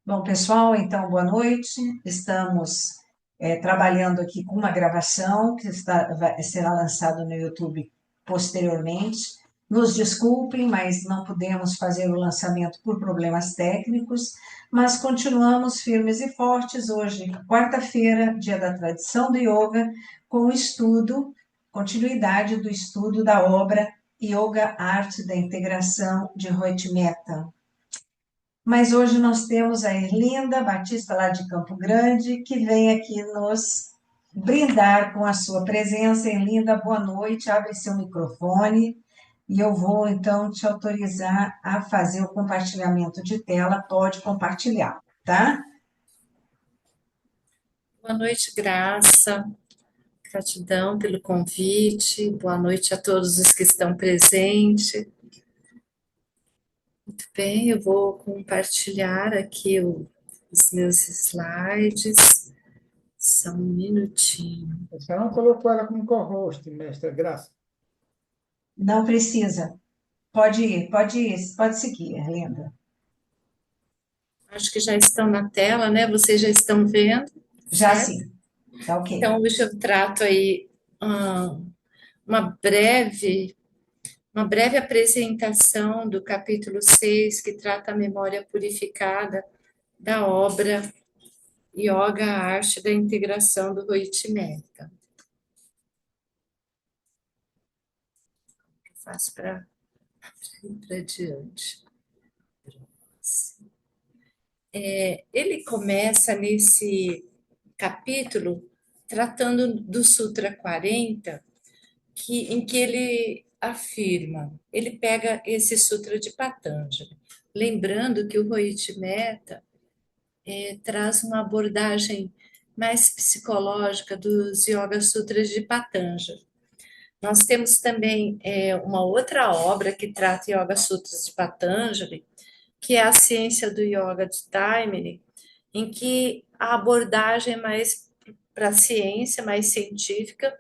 Bom, pessoal, então, boa noite. Estamos trabalhando aqui com uma gravação que será lançada no YouTube posteriormente. Nos desculpem, mas não pudemos fazer o lançamento por problemas técnicos, mas continuamos firmes e fortes hoje, quarta-feira, dia da tradição do yoga, com o estudo, continuidade do estudo da obra Yoga Arte da Integração de Rohit Mehta. Mas hoje nós temos a Erlinda Batista, lá de Campo Grande, que vem aqui nos brindar com a sua presença. Erlinda, boa noite, abre seu microfone e eu vou então te autorizar a fazer o compartilhamento de tela. Pode compartilhar, tá? Boa noite, Graça. Gratidão pelo convite. Boa noite a todos os que estão presentes. Muito bem, eu vou compartilhar aqui os meus slides. Só um minutinho. Você não colocou ela como co-host, mestra Graça. Não precisa. Pode ir, pode seguir, Erlinda. Acho que já estão na tela, né? Vocês já estão vendo, Já certo? sim, tá ok. Então, hoje eu trato aí ah, uma breve apresentação do capítulo 6, que trata a memória purificada da obra Yoga, a arte da integração do Rohit Mehta. Eu faço para ir para diante. Ele começa nesse capítulo tratando do Sutra 40, em que ele afirma, ele pega esse Sutra de Patanjali, lembrando que o Rohit Mehta traz uma abordagem mais psicológica dos Yoga Sutras de Patanjali. Nós temos também uma outra obra que trata Yoga Sutras de Patanjali, que é a Ciência do Yoga de Taimini, em que a abordagem é mais para a ciência, mais científica,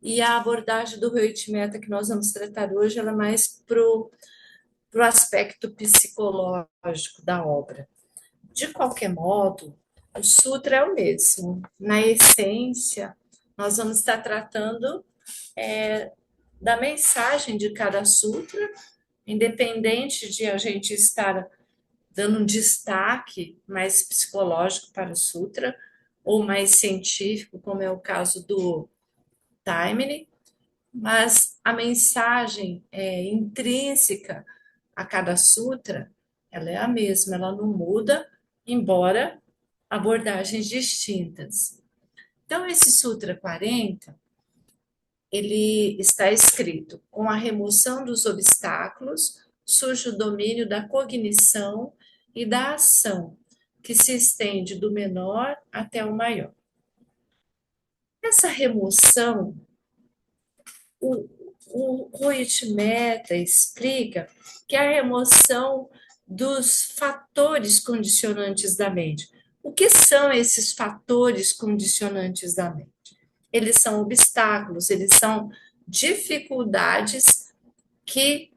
e a abordagem do Rohit Mehta que nós vamos tratar hoje, ela é mais para o aspecto psicológico da obra. De qualquer modo, o sutra é o mesmo. Na essência, nós vamos estar tratando da mensagem de cada sutra, independente de a gente estar dando um destaque mais psicológico para o sutra, ou mais científico, como é o caso do Taimini, mas a mensagem intrínseca a cada sutra, ela é a mesma, ela não muda, embora abordagens distintas. Então, esse Sutra 40, ele está escrito: com a remoção dos obstáculos, surge o domínio da cognição e da ação, que se estende do menor até o maior. Essa remoção, o, o Rohit Mehta explica que é a remoção dos fatores condicionantes da mente. O que são esses fatores condicionantes da mente? Eles são obstáculos, eles são dificuldades que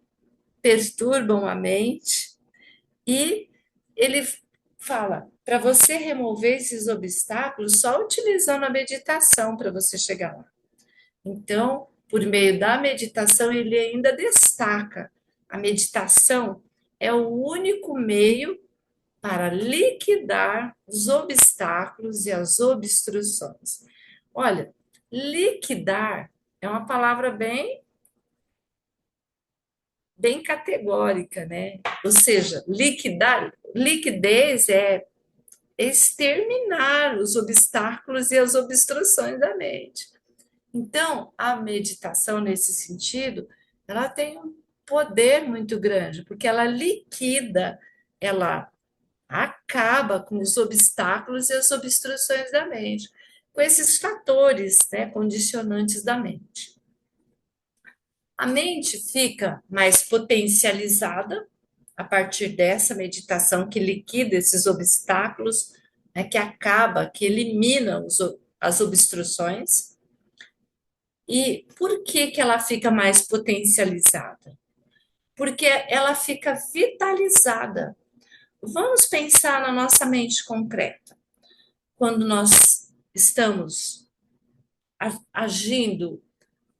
perturbam a mente, e ele fala para você remover esses obstáculos só utilizando a meditação para você chegar lá. Então, por meio da meditação, ele ainda destaca: a meditação é o único meio para liquidar os obstáculos e as obstruções. Olha, liquidar é uma palavra bem categórica, né? Ou seja, liquidar, liquidez é exterminar os obstáculos e as obstruções da mente. Então, a meditação, nesse sentido, ela tem um poder muito grande, porque ela liquida, ela acaba com os obstáculos e as obstruções da mente, com esses fatores, né, condicionantes da mente. A mente fica mais potencializada a partir dessa meditação que liquida esses obstáculos, né, que acaba, que elimina as obstruções. E por que ela fica mais potencializada? Porque ela fica vitalizada. vamos pensar na nossa mente concreta. Quando nós estamos agindo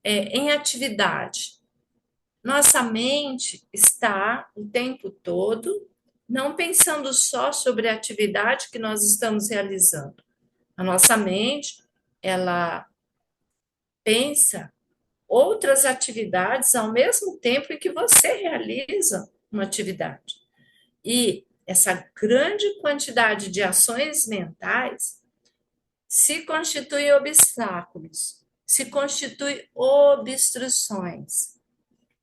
em atividade, nossa mente está o tempo todo não pensando só sobre a atividade que nós estamos realizando. A nossa mente, ela pensa outras atividades ao mesmo tempo em que você realiza uma atividade. E essa grande quantidade de ações mentais se constituem obstáculos, se constituem obstruções,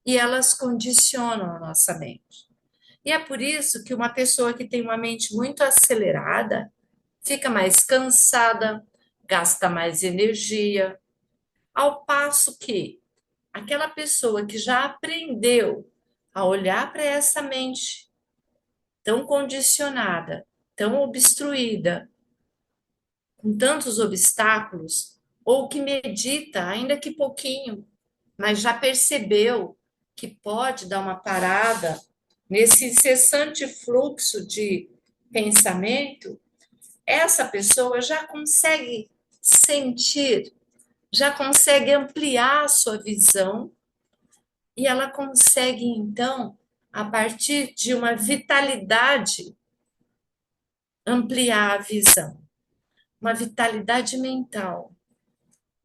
e elas condicionam a nossa mente. E é por isso que uma pessoa que tem uma mente muito acelerada fica mais cansada, gasta mais energia, ao passo que aquela pessoa que já aprendeu a olhar para essa mente tão condicionada, tão obstruída, com tantos obstáculos, ou que medita, ainda que pouquinho, mas já percebeu que pode dar uma parada nesse incessante fluxo de pensamento, essa pessoa já consegue sentir, já consegue ampliar a sua visão e ela consegue, então, a partir de uma vitalidade, ampliar a visão, uma vitalidade mental.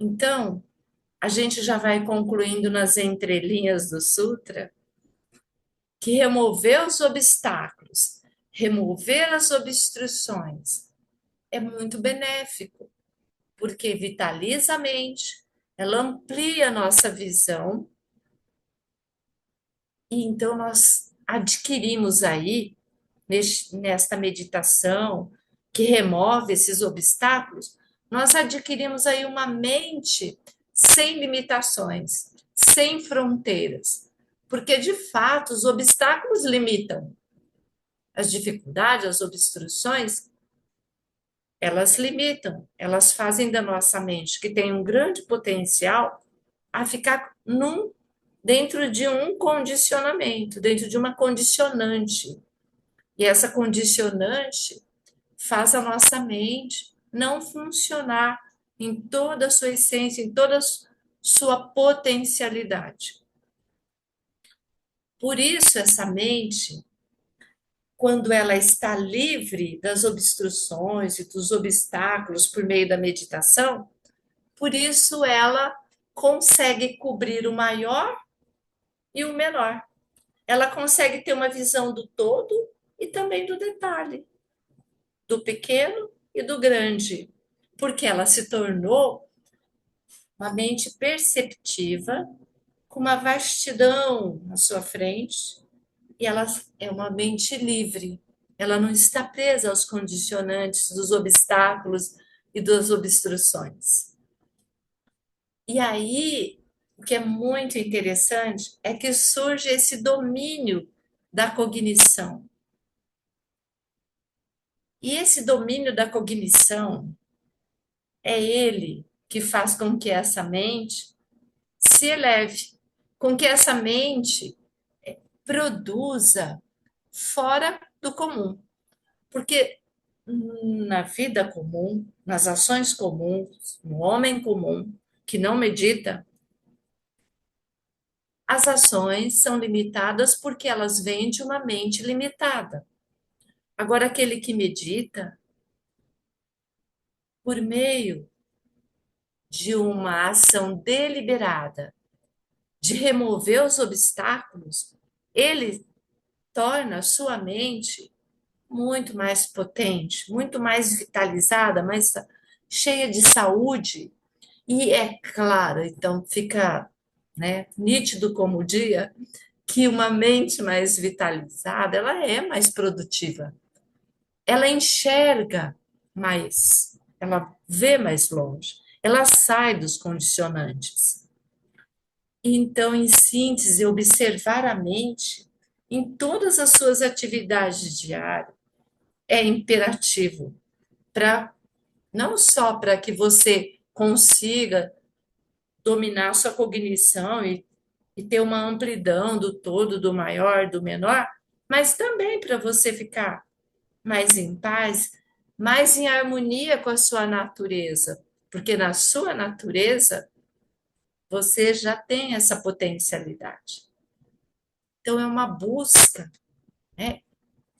Então, a gente já vai concluindo nas entrelinhas do Sutra que remover os obstáculos, remover as obstruções é muito benéfico, porque vitaliza a mente, ela amplia a nossa visão, e então nós adquirimos aí, nesta meditação que remove esses obstáculos, nós adquirimos aí uma mente sem limitações, sem fronteiras, porque de fato os obstáculos limitam, as dificuldades, as obstruções, elas limitam, elas fazem da nossa mente, que tem um grande potencial, a ficar dentro de um condicionamento, dentro de uma condicionante. E essa condicionante faz a nossa mente não funcionar em toda a sua essência, em toda a sua potencialidade. Por isso, essa mente, quando ela está livre das obstruções e dos obstáculos por meio da meditação, por isso ela consegue cobrir o maior e o menor. Ela consegue ter uma visão do todo e também do detalhe, do pequeno e do grande, porque ela se tornou uma mente perceptiva, com uma vastidão à sua frente, e ela é uma mente livre. Ela não está presa aos condicionantes dos obstáculos e das obstruções. E aí, o que é muito interessante é que surge esse domínio da cognição. E esse domínio da cognição é ele que faz com que essa mente se eleve, com que essa mente produza fora do comum. Porque na vida comum, nas ações comuns, no homem comum que não medita, as ações são limitadas porque elas vêm de uma mente limitada. Agora, aquele que medita, por meio de uma ação deliberada, de remover os obstáculos, ele torna a sua mente muito mais potente, muito mais vitalizada, mais cheia de saúde. E é claro, então fica, né, nítido como o dia que uma mente mais vitalizada, ela é mais produtiva. Ela enxerga mais, ela vê mais longe, ela sai dos condicionantes. Então, em síntese, observar a mente em todas as suas atividades diárias é imperativo para não só para que você consiga dominar a sua cognição e ter uma amplidão do todo, do maior, do menor, mas também para você ficar mais em paz, mais em harmonia com a sua natureza, porque na sua natureza você já tem essa potencialidade. Então é uma busca, né,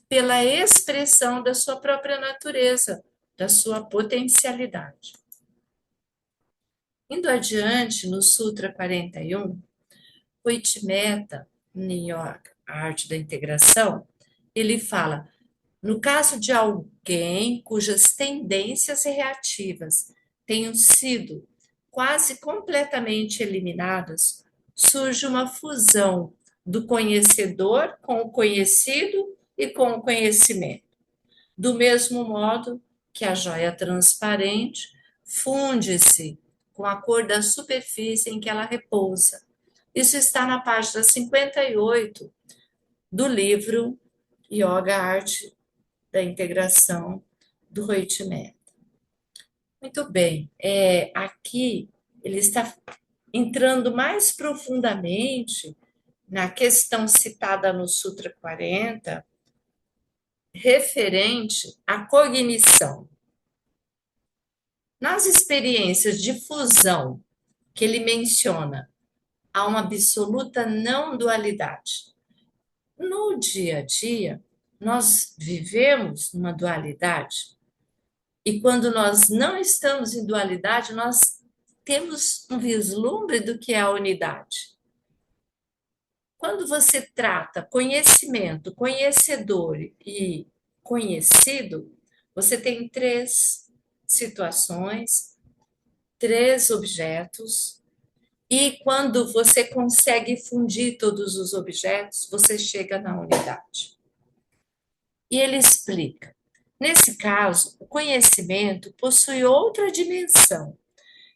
pela expressão da sua própria natureza, da sua potencialidade. Indo adiante, no Sutra 41, Huitmeta, em A Arte da Integração, ele fala: no caso de alguém cujas tendências reativas tenham sido quase completamente eliminadas, surge uma fusão do conhecedor com o conhecido e com o conhecimento. Do mesmo modo que a joia transparente funde-se com a cor da superfície em que ela repousa. Isso está na página 58 do livro Yoga Arte da Integração do Hoichimé. Muito bem, aqui ele está entrando mais profundamente na questão citada no Sutra 40, referente à cognição. Nas experiências de fusão que ele menciona, há uma absoluta não dualidade. No dia a dia, nós vivemos numa dualidade. E quando nós não estamos em dualidade, nós temos um vislumbre do que é a unidade. Quando você trata conhecimento, conhecedor e conhecido, você tem três situações, três objetos, e quando você consegue fundir todos os objetos, você chega na unidade. E ele explica: nesse caso, o conhecimento possui outra dimensão.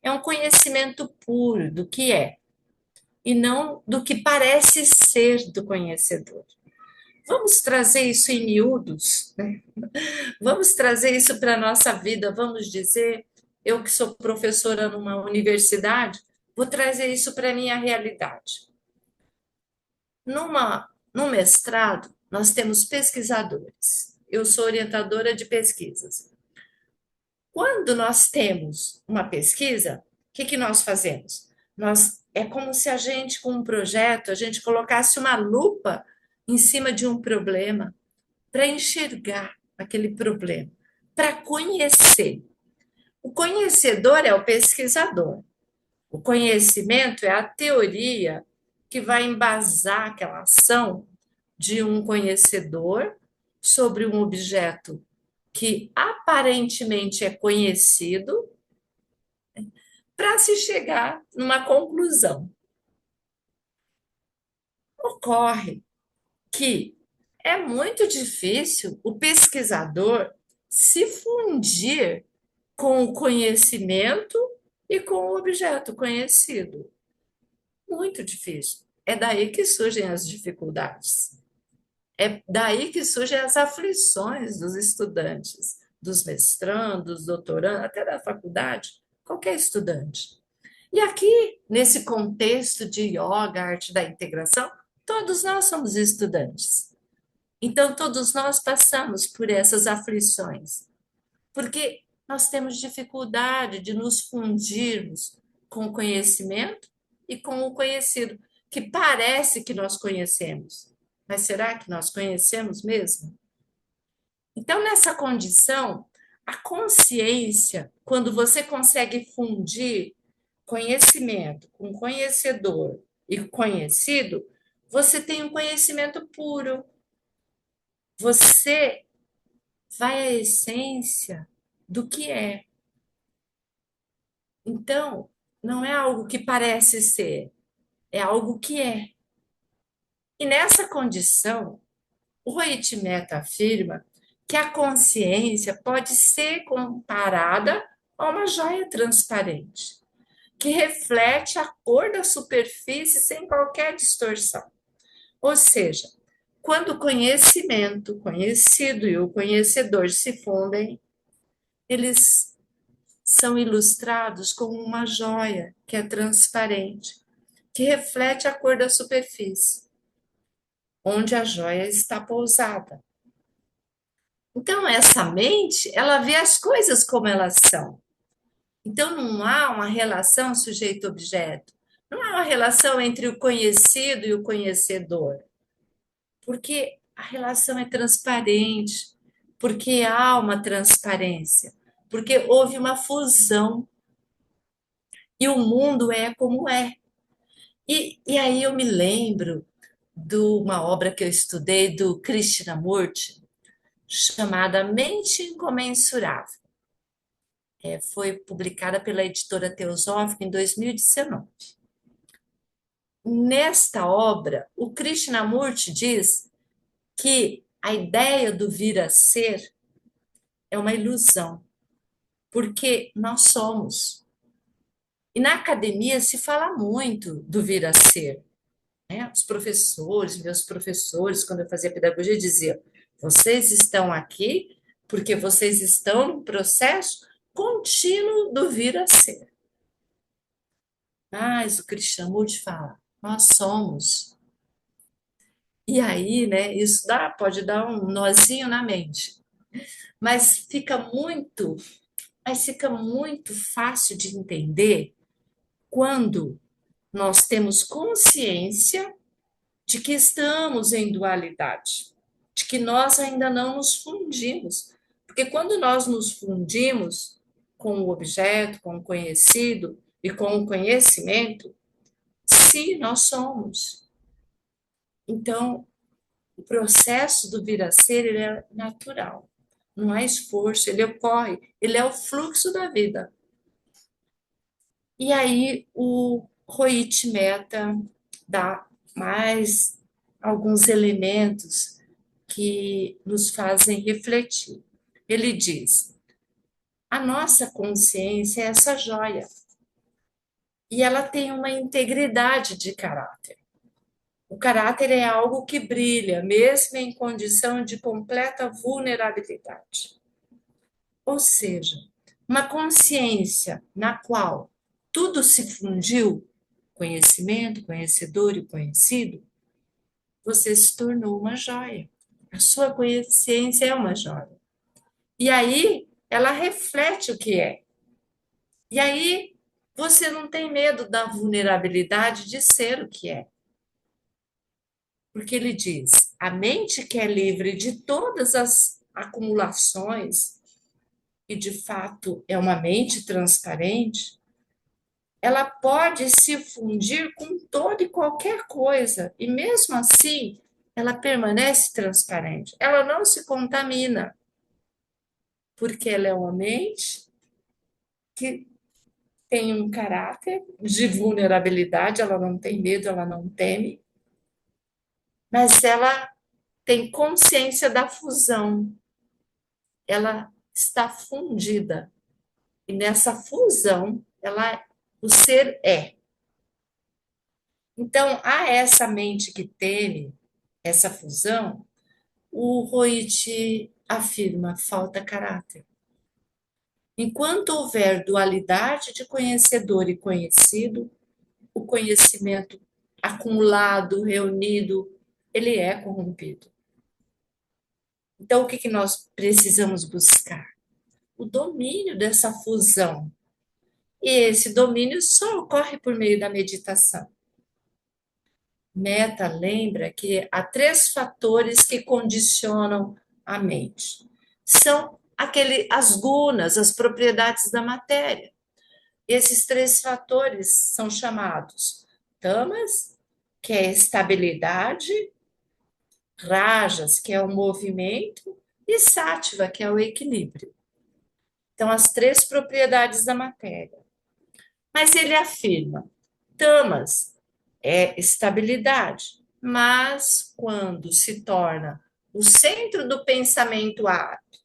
É um conhecimento puro do que é, e não do que parece ser do conhecedor. Vamos trazer isso em miúdos, né? Vamos trazer isso para a nossa vida. Vamos dizer, eu que sou professora numa universidade, vou trazer isso para a minha realidade. No mestrado, nós temos pesquisadores. Eu sou orientadora de pesquisas. Quando nós temos uma pesquisa, o que nós fazemos? É como se a gente, com um projeto, a gente colocasse uma lupa em cima de um problema para enxergar aquele problema, para conhecer. O conhecedor é o pesquisador. O conhecimento é a teoria que vai embasar aquela ação de um conhecedor sobre um objeto que aparentemente é conhecido, para se chegar numa conclusão. Ocorre que é muito difícil o pesquisador se fundir com o conhecimento e com o objeto conhecido. Muito difícil. É daí que surgem as dificuldades. É daí que surgem as aflições dos estudantes, dos mestrandos, doutorandos, até da faculdade, qualquer estudante. E aqui, nesse contexto de yoga, arte da integração, todos nós somos estudantes. Então, todos nós passamos por essas aflições, porque nós temos dificuldade de nos fundirmos com o conhecimento e com o conhecido, que parece que nós conhecemos. Mas será que nós conhecemos mesmo? Então, nessa condição, a consciência, quando você consegue fundir conhecimento com conhecedor e conhecido, você tem um conhecimento puro. Você vai à essência do que é. Então, não é algo que parece ser, é algo que é. E nessa condição, o Hoichimeta afirma que a consciência pode ser comparada a uma joia transparente, que reflete a cor da superfície sem qualquer distorção. Ou seja, quando o conhecimento, o conhecido e o conhecedor se fundem, eles são ilustrados como uma joia que é transparente, que reflete a cor da superfície, onde a joia está pousada. Então, essa mente, ela vê as coisas como elas são. Então, não há uma relação sujeito-objeto. Não há uma relação entre o conhecido e o conhecedor. Porque a relação é transparente, porque há uma transparência, porque houve uma fusão e o mundo é como é. E aí eu me lembro de uma obra que eu estudei do Krishnamurti, chamada Mente Incomensurável. Foi publicada pela editora Teosófica em 2019. Nesta obra, o Krishnamurti diz que a ideia do vir a ser é uma ilusão, porque nós somos. E na academia se fala muito do vir a ser, né? Os professores, meus professores, quando eu fazia pedagogia, diziam: vocês estão aqui porque vocês estão no processo contínuo do vir a ser. Mas o Krishnamurti fala: nós somos. E aí, né, isso pode dar um nozinho na mente, mas fica muito fácil de entender quando nós temos consciência de que estamos em dualidade, de que nós ainda não nos fundimos. Porque quando nós nos fundimos com o objeto, com o conhecido e com o conhecimento, sim, nós somos. Então, o processo do vir a ser, ele é natural. Não há esforço, ele ocorre, ele é o fluxo da vida. E aí o Rohit Mehta dá mais alguns elementos que nos fazem refletir. Ele diz: a nossa consciência é essa joia e ela tem uma integridade de caráter. O caráter é algo que brilha, mesmo em condição de completa vulnerabilidade. Ou seja, uma consciência na qual tudo se fundiu, conhecimento, conhecedor e conhecido, você se tornou uma joia. A sua consciência é uma joia. E aí ela reflete o que é. E aí você não tem medo da vulnerabilidade de ser o que é. Porque ele diz: a mente que é livre de todas as acumulações, e de fato é uma mente transparente, ela pode se fundir com toda e qualquer coisa, e mesmo assim ela permanece transparente, ela não se contamina, porque ela é uma mente que tem um caráter de vulnerabilidade, ela não tem medo, ela não teme, mas ela tem consciência da fusão, ela está fundida, e nessa fusão, o ser é. Então, a essa mente que teme essa fusão, o Roit afirma: falta caráter. Enquanto houver dualidade de conhecedor e conhecido, o conhecimento acumulado, reunido, ele é corrompido. Então, o que nós precisamos buscar? O domínio dessa fusão. E esse domínio só ocorre por meio da meditação. Meta lembra que há três fatores que condicionam a mente. São as gunas, as propriedades da matéria. Esses três fatores são chamados tamas, que é estabilidade, rajas, que é o movimento, e sátiva, que é o equilíbrio. Então, as três propriedades da matéria. Mas ele afirma: tamas é estabilidade, mas quando se torna o centro do pensamento hábito,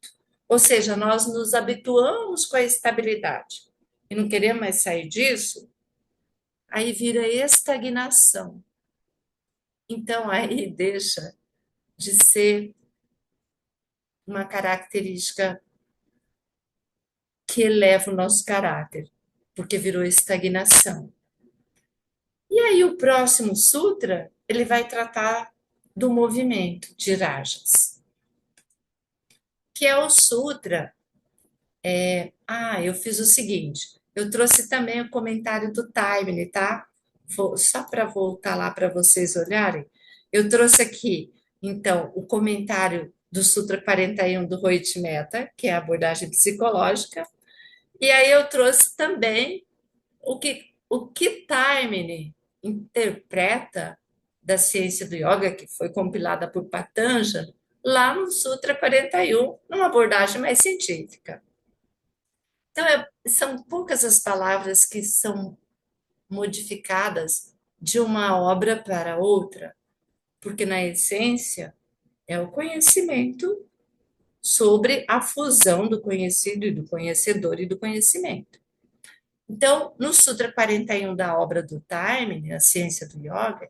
ou seja, nós nos habituamos com a estabilidade e não queremos mais sair disso, aí vira estagnação. Então aí deixa de ser uma característica que eleva o nosso caráter, porque virou estagnação. E aí o próximo sutra, ele vai tratar do movimento de rajas, que que é o Sutra. Eu fiz o seguinte, eu trouxe também o comentário do Taimni, tá? Só para voltar lá para vocês olharem, eu trouxe aqui, então, o comentário do Sutra 41 do Rohit Mehta, que é a abordagem psicológica, e aí eu trouxe também o que Taimni interpreta da ciência do yoga, que foi compilada por Patanjali, lá no Sutra 41, numa abordagem mais científica. Então, são poucas as palavras que são modificadas de uma obra para outra, porque na essência é o conhecimento sobre a fusão do conhecido e do conhecedor e do conhecimento. Então, no Sutra 41 da obra do Taimini, A Ciência do Yoga,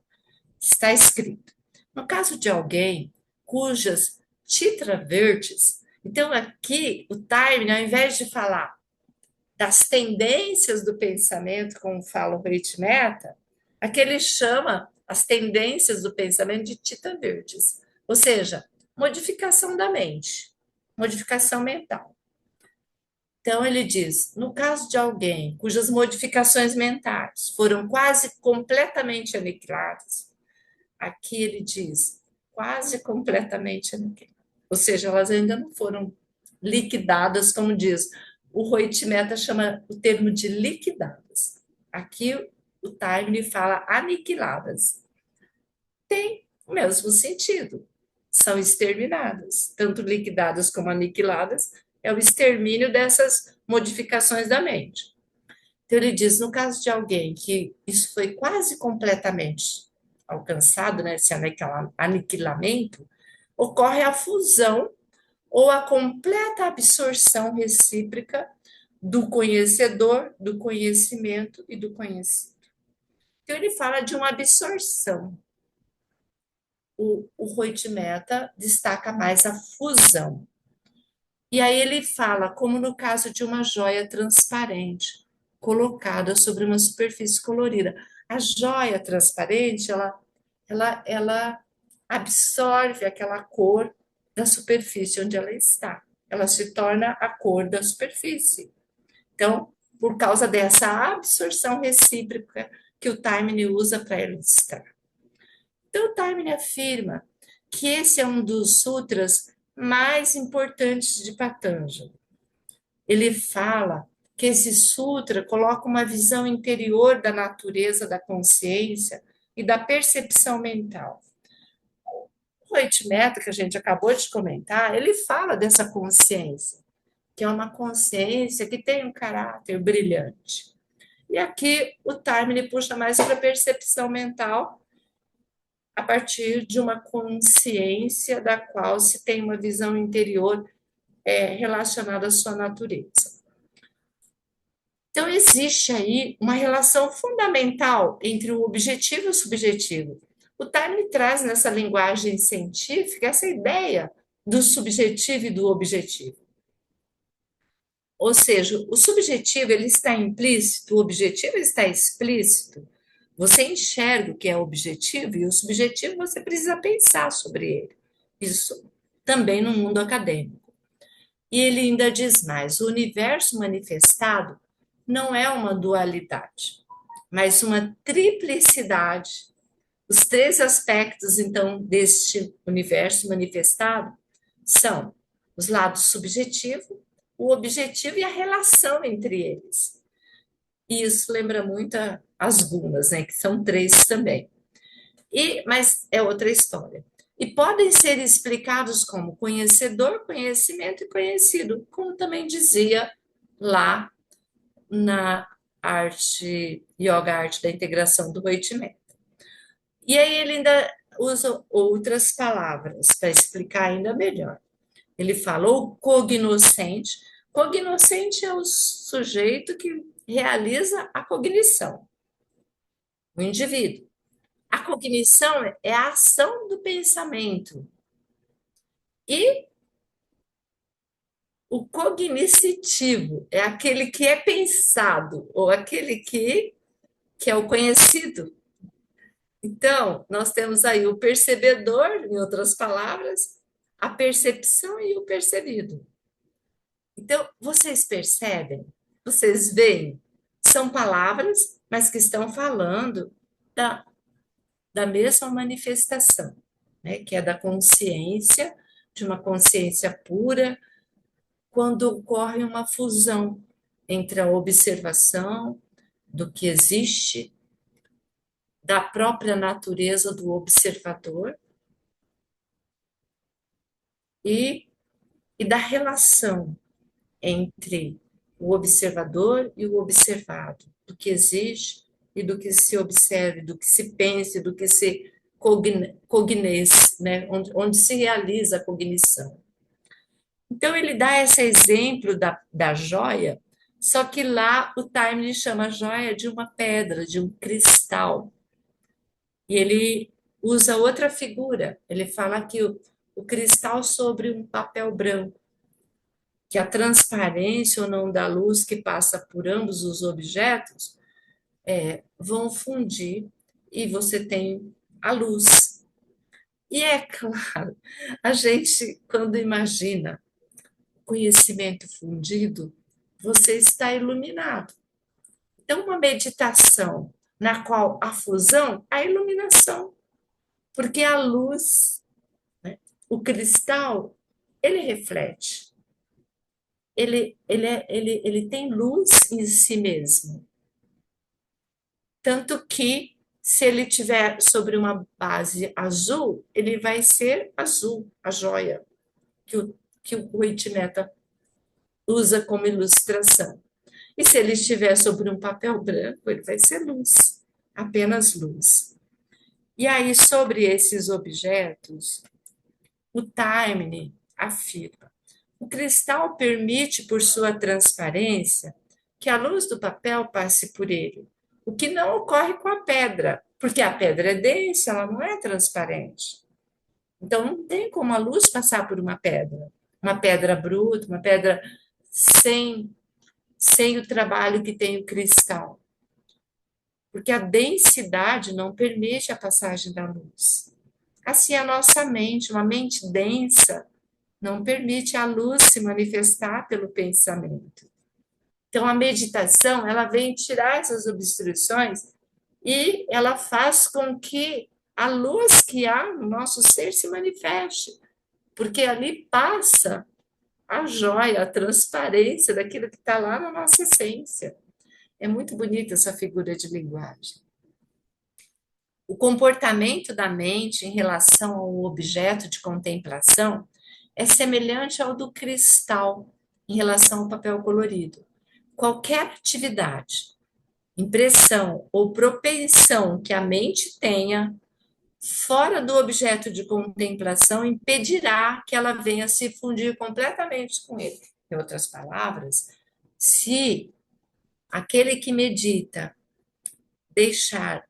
está escrito: no caso de alguém cujas chitravirtis, então aqui o Taimini, ao invés de falar das tendências do pensamento, como fala o Aritmeta, aqui ele chama as tendências do pensamento de chitravirtis, ou seja, modificação da mente, modificação mental. Então, ele diz: no caso de alguém cujas modificações mentais foram quase completamente aniquiladas, aqui ele diz quase completamente aniquiladas, ou seja, elas ainda não foram liquidadas, como diz. O Rohit Mehta chama o termo de liquidadas. Aqui o Taimni fala aniquiladas. Tem o mesmo sentido. São exterminadas, tanto liquidadas como aniquiladas, é o extermínio dessas modificações da mente. Então, ele diz: no caso de alguém que isso foi quase completamente alcançado, né, esse aniquilamento, ocorre a fusão ou a completa absorção recíproca do conhecedor, do conhecimento e do conhecido. Então, ele fala de uma absorção. O Rohit Mehta destaca mais a fusão. E aí ele fala, como no caso de uma joia transparente, colocada sobre uma superfície colorida. A joia transparente, ela absorve aquela cor da superfície onde ela está. Ela se torna a cor da superfície. Então, por causa dessa absorção recíproca que o Taimini usa para ilustrar. Então, o Taimini afirma que esse é um dos sutras mais importantes de Patanjali. Ele fala que esse sutra coloca uma visão interior da natureza da consciência e da percepção mental. O Rohit Mehta, que a gente acabou de comentar, ele fala dessa consciência, que é uma consciência que tem um caráter brilhante. E aqui o Taimini puxa mais para a percepção mental, a partir de uma consciência da qual se tem uma visão interior relacionada à sua natureza. Então, existe aí uma relação fundamental entre o objetivo e o subjetivo. O Taimini traz nessa linguagem científica essa ideia do subjetivo e do objetivo. Ou seja, o subjetivo ele está implícito, o objetivo está explícito. Você enxerga o que é objetivo e o subjetivo você precisa pensar sobre ele. Isso também no mundo acadêmico. E ele ainda diz mais: o universo manifestado não é uma dualidade, mas uma triplicidade. Os três aspectos, então, deste universo manifestado são os lados subjetivo, o objetivo e a relação entre eles. E isso lembra muito as gunas, né, que são três também. Mas é outra história. E podem ser explicados como conhecedor, conhecimento e conhecido, como também dizia lá na Yoga Arte da Integração do Rohit Mehta. E aí ele ainda usa outras palavras para explicar ainda melhor. Ele fala o cognoscente. Cognoscente é o sujeito que realiza a cognição, o indivíduo. A cognição é a ação do pensamento. E o cognoscitivo é aquele que é pensado, ou aquele que é o conhecido. Então, nós temos aí o percebedor, em outras palavras, a percepção e o percebido. Então, vocês percebem, vocês veem, são palavras, mas que estão falando da, da mesma manifestação, né? Que é da consciência, de uma consciência pura, quando ocorre uma fusão entre a observação do que existe, da própria natureza do observador e, e da relação entre o observador e o observado, do que existe e do que se observe, do que se pense, do que se cognece, né? Onde se realiza a cognição. Então, ele dá esse exemplo da joia, só que lá o Time chama a joia de uma pedra, de um cristal. E ele usa outra figura, ele fala que o cristal sobre um papel branco, que a transparência ou não da luz que passa por ambos os objetos vão fundir e você tem a luz. E é claro, a gente, quando imagina conhecimento fundido, você está iluminado. Então, uma meditação na qual a fusão, a iluminação, porque a luz, né, o cristal, ele reflete, ele tem luz em si mesmo. Tanto que, se ele tiver sobre uma base azul, ele vai ser azul, a joia, que o Ruitimeta usa como ilustração. E se ele estiver sobre um papel branco, ele vai ser luz, apenas luz. E aí, sobre esses objetos, o Taimni afirma: o cristal permite, por sua transparência, que a luz do papel passe por ele, o que não ocorre com a pedra, porque a pedra é densa, ela não é transparente. Então, não tem como a luz passar por uma pedra bruta, uma pedra sem o trabalho que tem o cristal, porque a densidade não permite a passagem da luz. Assim, a nossa mente, uma mente densa, não permite a luz se manifestar pelo pensamento. Então, a meditação, ela vem tirar essas obstruções e ela faz com que a luz que há no nosso ser se manifeste, porque ali passa a joia, a transparência daquilo que está lá na nossa essência. É muito bonita essa figura de linguagem. O comportamento da mente em relação ao objeto de contemplação é semelhante ao do cristal em relação ao papel colorido. Qualquer atividade, impressão ou propensão que a mente tenha fora do objeto de contemplação impedirá que ela venha se fundir completamente com ele. Em outras palavras, se aquele que medita deixar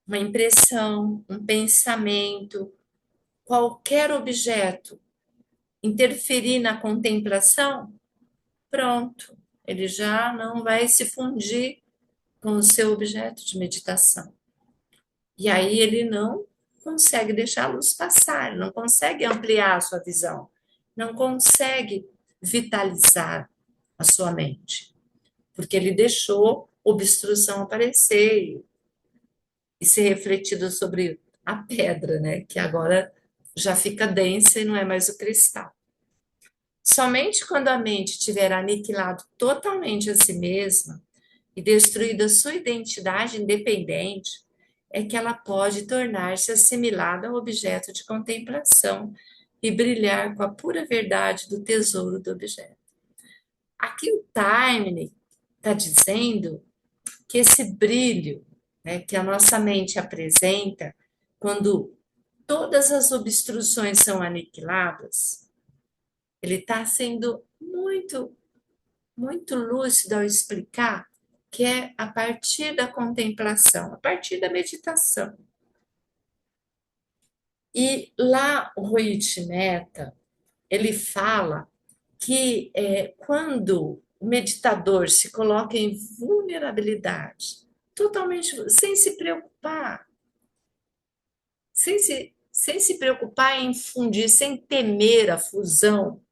uma impressão, um pensamento, qualquer objeto interferir na contemplação, pronto, ele já não vai se fundir com o seu objeto de meditação. E aí ele não consegue deixar a luz passar, ele não consegue ampliar a sua visão, não consegue vitalizar a sua mente, porque ele deixou obstrução aparecer e ser refletida sobre a pedra, né? Que agora já fica densa e não é mais o cristal. Somente quando a mente tiver aniquilado totalmente a si mesma e destruído a sua identidade independente, é que ela pode tornar-se assimilada ao objeto de contemplação e brilhar com a pura verdade do tesouro do objeto. Aqui o Taimni está dizendo que esse brilho, né, que a nossa mente apresenta quando todas as obstruções são aniquiladas, ele está sendo muito lúcido ao explicar que é a partir da contemplação, a partir da meditação. E lá o Ruichi Metta, ele fala que quando o meditador se coloca em vulnerabilidade, totalmente sem se preocupar, sem se preocupar em fundir, sem temer a fusão,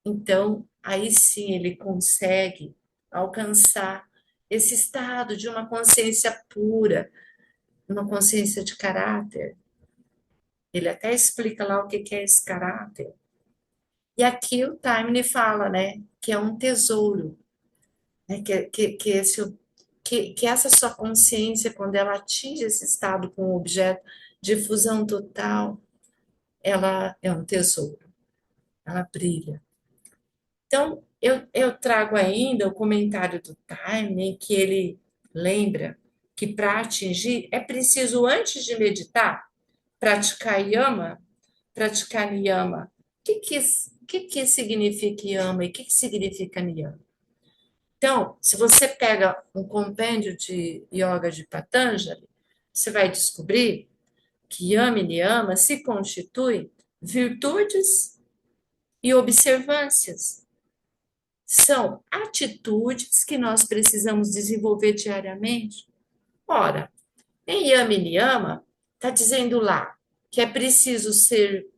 então aí sim ele consegue alcançar esse estado de uma consciência pura, uma consciência de caráter. Ele até explica lá o que é esse caráter. E aqui o Taimni fala, né, que é um tesouro, né, que essa sua consciência, quando ela atinge esse estado com o objeto de fusão total, ela é um tesouro, ela brilha. Então, eu trago ainda o comentário do Taimni, que ele lembra que para atingir é preciso, antes de meditar, praticar yama, praticar niyama. O que significa yama e o que significa niyama? Então, se você pega um compêndio de yoga de Patanjali, você vai descobrir que yama e niyama se constituem virtudes e observâncias. São atitudes que nós precisamos desenvolver diariamente. Ora, em yama e niyama, está dizendo lá que é preciso ser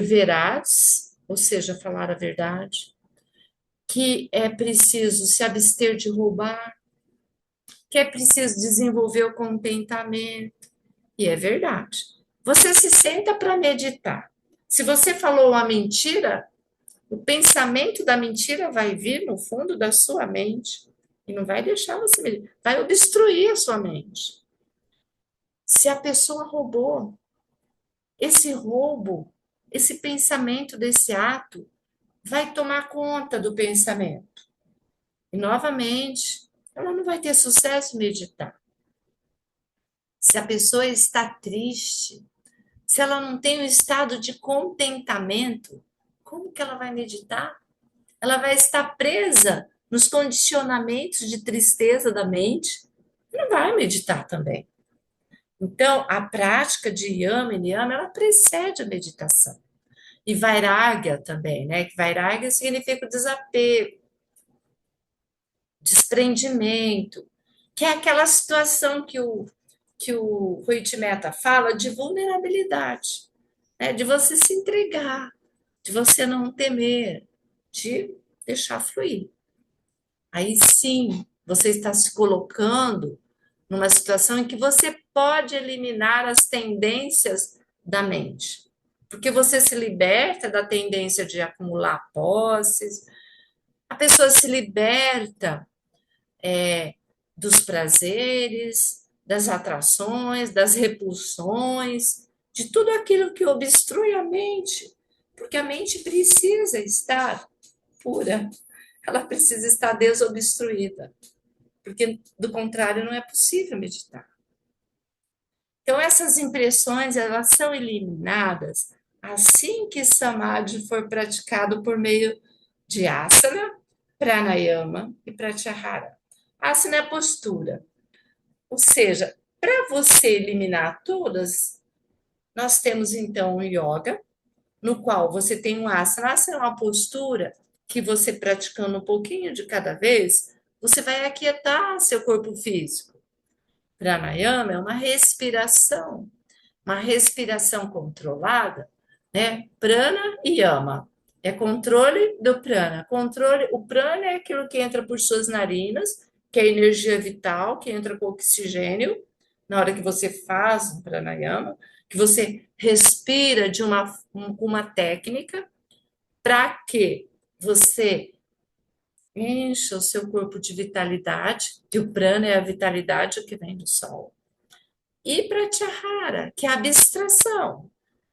veraz, ou seja, falar a verdade, que é preciso se abster de roubar, que é preciso desenvolver o contentamento. E é verdade. Você se senta para meditar. Se você falou uma mentira, o pensamento da mentira vai vir no fundo da sua mente e não vai deixar você meditar, vai obstruir a sua mente. Se a pessoa roubou, esse roubo, esse pensamento desse ato vai tomar conta do pensamento. E, novamente, ela não vai ter sucesso em meditar. Se a pessoa está triste, se ela não tem um estado de contentamento, como que ela vai meditar? Ela vai estar presa nos condicionamentos de tristeza da mente, não vai meditar também. Então, a prática de yama e niyama, ela precede a meditação. E vairagya também, né? Que vairagya significa o desapego, desprendimento, que é aquela situação que o Rui Meta fala de vulnerabilidade, né? De você se entregar, de você não temer, de deixar fluir. Aí sim, você está se colocando numa situação em que você pode eliminar as tendências da mente, porque você se liberta da tendência de acumular posses, a pessoa se liberta dos prazeres, das atrações, das repulsões, de tudo aquilo que obstrui a mente, porque a mente precisa estar pura, ela precisa estar desobstruída, porque do contrário não é possível meditar. Então essas impressões, elas são eliminadas assim que Samadhi for praticado por meio de asana, pranayama e pratyahara. Asana é a postura. Ou seja, para você eliminar todas, nós temos então um yoga, no qual você tem um asana. Asana é uma postura que você praticando um pouquinho de cada vez, você vai aquietar seu corpo físico. Pranayama é uma respiração controlada, né? Prana e yama. É controle do prana. O prana é aquilo que entra por suas narinas, que é a energia vital, que entra com oxigênio, na hora que você faz um pranayama, que você respira de uma técnica, para que você encha o seu corpo de vitalidade, que o prana é a vitalidade que vem do sol. E pratyahara, que é a abstração.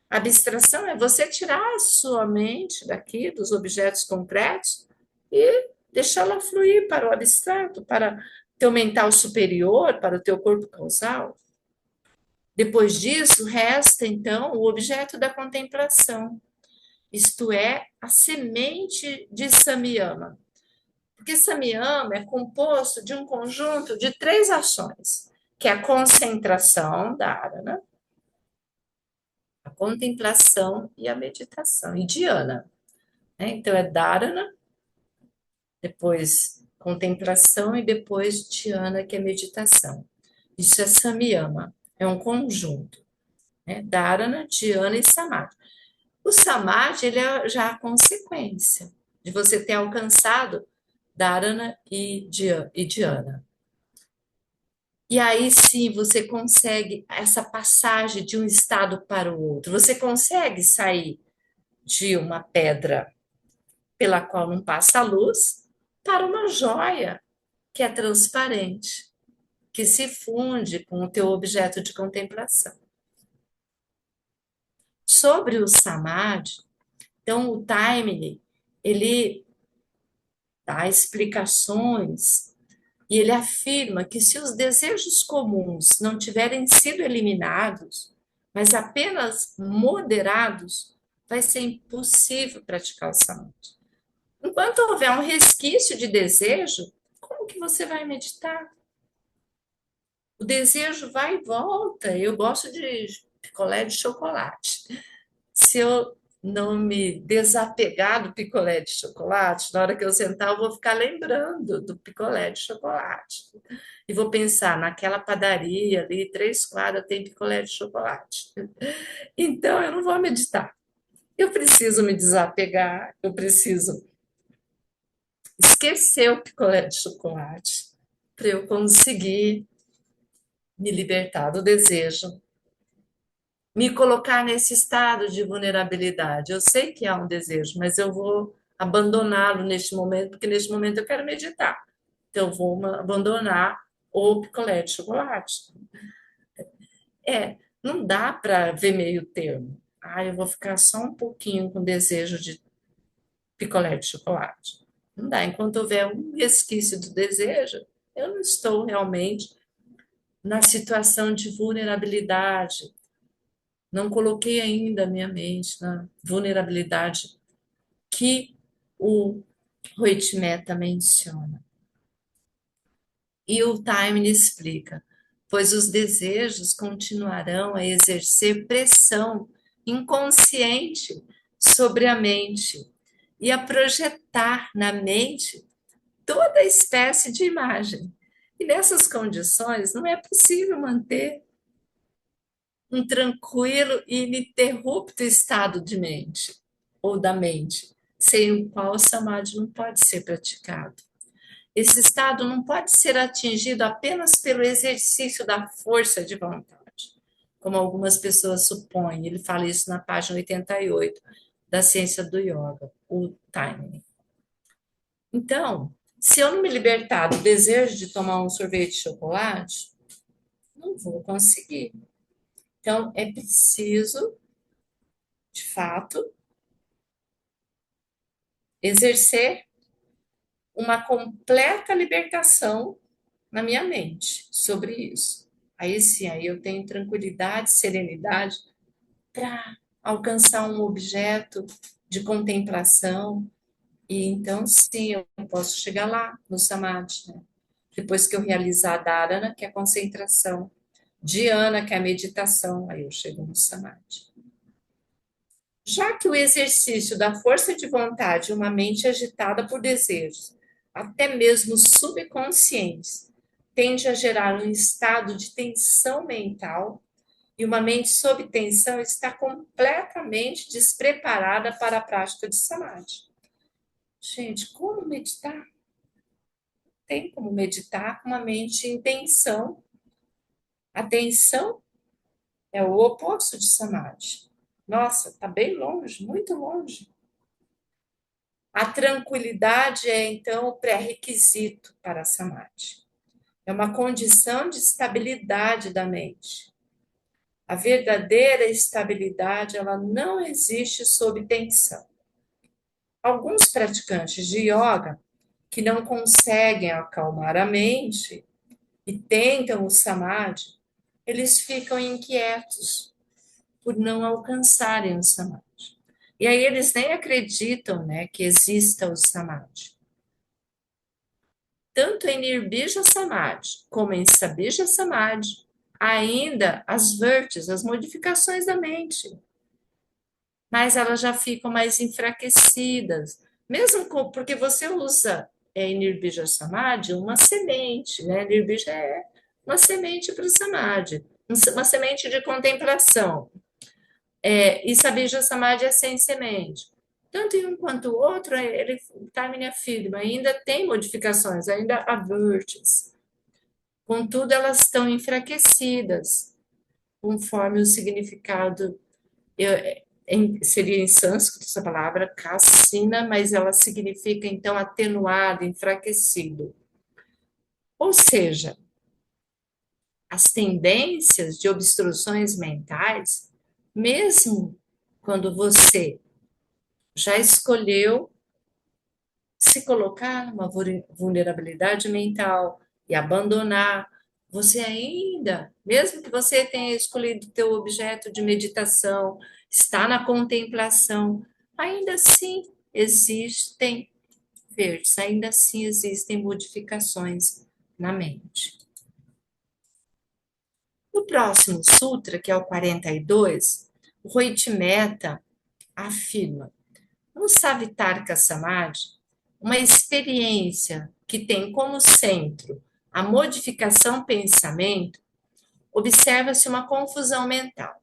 A abstração é você tirar a sua mente daqui, dos objetos concretos, e deixá-la fluir para o abstrato, para teu mental superior, para o teu corpo causal. Depois disso, resta, então, o objeto da contemplação, isto é, a semente de Samyama. Porque Samyama é composto de um conjunto de 3 ações, que é a concentração, dharana, a contemplação e a meditação, e dhyana. Né? Então, é dharana, depois contemplação e depois dhyana, que é meditação. Isso é Samyama, é um conjunto, né? Dharana, dhyana e samadhi. O samadhi, ele é já a consequência de você ter alcançado dharana e dhyana. E aí sim você consegue essa passagem de um estado para o outro. Você consegue sair de uma pedra pela qual não passa a luz para uma joia que é transparente, que se funde com o teu objeto de contemplação. Sobre o samadhi, então o Taimini, ele dá explicações e ele afirma que se os desejos comuns não tiverem sido eliminados, mas apenas moderados, vai ser impossível praticar o samadhi. Enquanto houver um resquício de desejo, como que você vai meditar? O desejo vai e volta. Eu gosto de picolé de chocolate. Se eu não me desapegar do picolé de chocolate, na hora que eu sentar, eu vou ficar lembrando do picolé de chocolate. E vou pensar, naquela padaria ali, 3 quadras tem picolé de chocolate. Então, eu não vou meditar. Eu preciso me desapegar, eu preciso esquecer o picolé de chocolate para eu conseguir me libertar do desejo, me colocar nesse estado de vulnerabilidade. Eu sei que há um desejo, mas eu vou abandoná-lo neste momento, porque neste momento eu quero meditar. Então, eu vou abandonar o picolé de chocolate. Não dá para ver meio termo. Eu vou ficar só um pouquinho com desejo de picolé de chocolate. Não dá. Enquanto houver um resquício do desejo, eu não estou realmente na situação de vulnerabilidade. Não coloquei ainda a minha mente na vulnerabilidade que o Roitmeta menciona. E o Taimini explica, pois os desejos continuarão a exercer pressão inconsciente sobre a mente e a projetar na mente toda espécie de imagem. E nessas condições não é possível manter um tranquilo e ininterrupto estado de mente ou da mente, sem o qual o samadhi não pode ser praticado. Esse estado não pode ser atingido apenas pelo exercício da força de vontade, como algumas pessoas supõem. Ele fala isso na página 88 da Ciência do Yoga, o Timing. Então, se eu não me libertar do desejo de tomar um sorvete de chocolate, não vou conseguir. Então, é preciso, de fato, exercer uma completa libertação na minha mente sobre isso. Aí sim, aí eu tenho tranquilidade, serenidade para alcançar um objeto de contemplação e então sim, eu posso chegar lá no samadhi, né? Depois que eu realizar a dharana, que é a concentração, dhyana, que é a meditação, aí eu chego no samadhi. Já que o exercício da força de vontade e uma mente agitada por desejos, até mesmo subconscientes, tende a gerar um estado de tensão mental, e uma mente sob tensão está completamente despreparada para a prática de samadhi. Gente, como meditar? Tem como meditar com uma mente em tensão. A tensão é o oposto de samadhi. Nossa, está bem longe, muito longe. A tranquilidade é, então, o pré-requisito para a samadhi. É uma condição de estabilidade da mente. A verdadeira estabilidade, ela não existe sob tensão. Alguns praticantes de yoga que não conseguem acalmar a mente e tentam o samadhi, eles ficam inquietos por não alcançarem o samadhi. E aí eles nem acreditam, né, que exista o samadhi. Tanto em Nirbija Samadhi como em Sabija Samadhi, ainda as vértices, as modificações da mente, mas elas já ficam mais enfraquecidas, mesmo porque você usa em Nirbija Samadhi uma semente, né? Nirbija é uma semente para o Samadhi, uma semente de contemplação. E Sabija Samadhi é sem semente. Tanto em um quanto o outro, ele Taimini afirma, ainda tem modificações, ainda há virtudes. Contudo, elas estão enfraquecidas, conforme o significado, seria em sânscrito essa palavra, kasina, mas ela significa, então, atenuado, enfraquecido. Ou seja, as tendências de obstruções mentais, mesmo quando você já escolheu se colocar numa vulnerabilidade mental e abandonar, você ainda, mesmo que você tenha escolhido teu objeto de meditação, está na contemplação, ainda assim existem verdes, ainda assim existem modificações na mente. No próximo sutra, que é o 42, o Roitimeta afirma: no Savitarka Samadhi, uma experiência que tem como centro a modificação pensamento, observa-se uma confusão mental,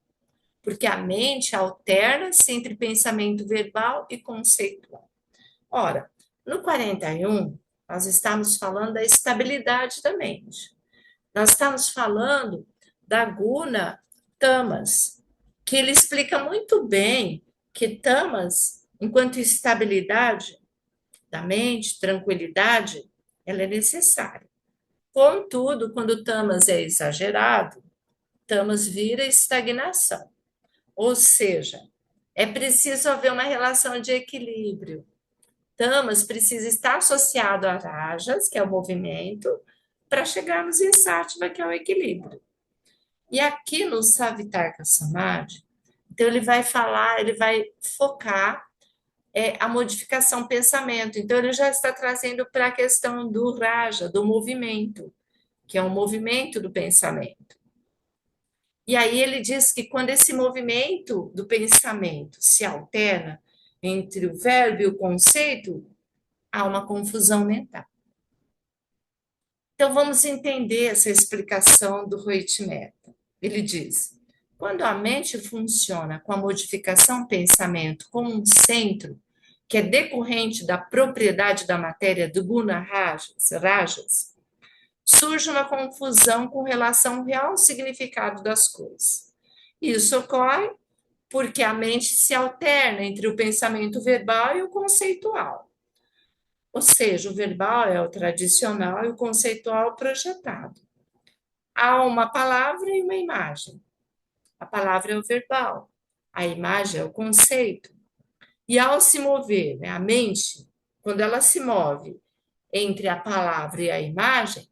porque a mente alterna-se entre pensamento verbal e conceitual. Ora, no 41, nós estamos falando da estabilidade da mente. Nós estamos falando da guna tamas, que ele explica muito bem que tamas, enquanto estabilidade da mente, tranquilidade, ela é necessária. Contudo, quando o tamas é exagerado, tamas vira estagnação. Ou seja, é preciso haver uma relação de equilíbrio. Tamas precisa estar associado a rajas, que é o movimento, para chegarmos em sátiva, que é o equilíbrio. E aqui no Savitarka Samadhi, então ele vai falar, ele vai focar a modificação pensamento. Então ele já está trazendo para a questão do raja, do movimento, que é um movimento do pensamento. E aí ele diz que quando esse movimento do pensamento se alterna entre o verbo e o conceito, há uma confusão mental. Então vamos entender essa explicação do Roitimeta. Ele diz: quando a mente funciona com a modificação pensamento como um centro, que é decorrente da propriedade da matéria do guna rajas, surge uma confusão com relação ao real significado das coisas. Isso ocorre porque a mente se alterna entre o pensamento verbal e o conceitual. Ou seja, o verbal é o tradicional e o conceitual o projetado. Há uma palavra e uma imagem. A palavra é o verbal, a imagem é o conceito. E ao se mover, a mente, quando ela se move entre a palavra e a imagem,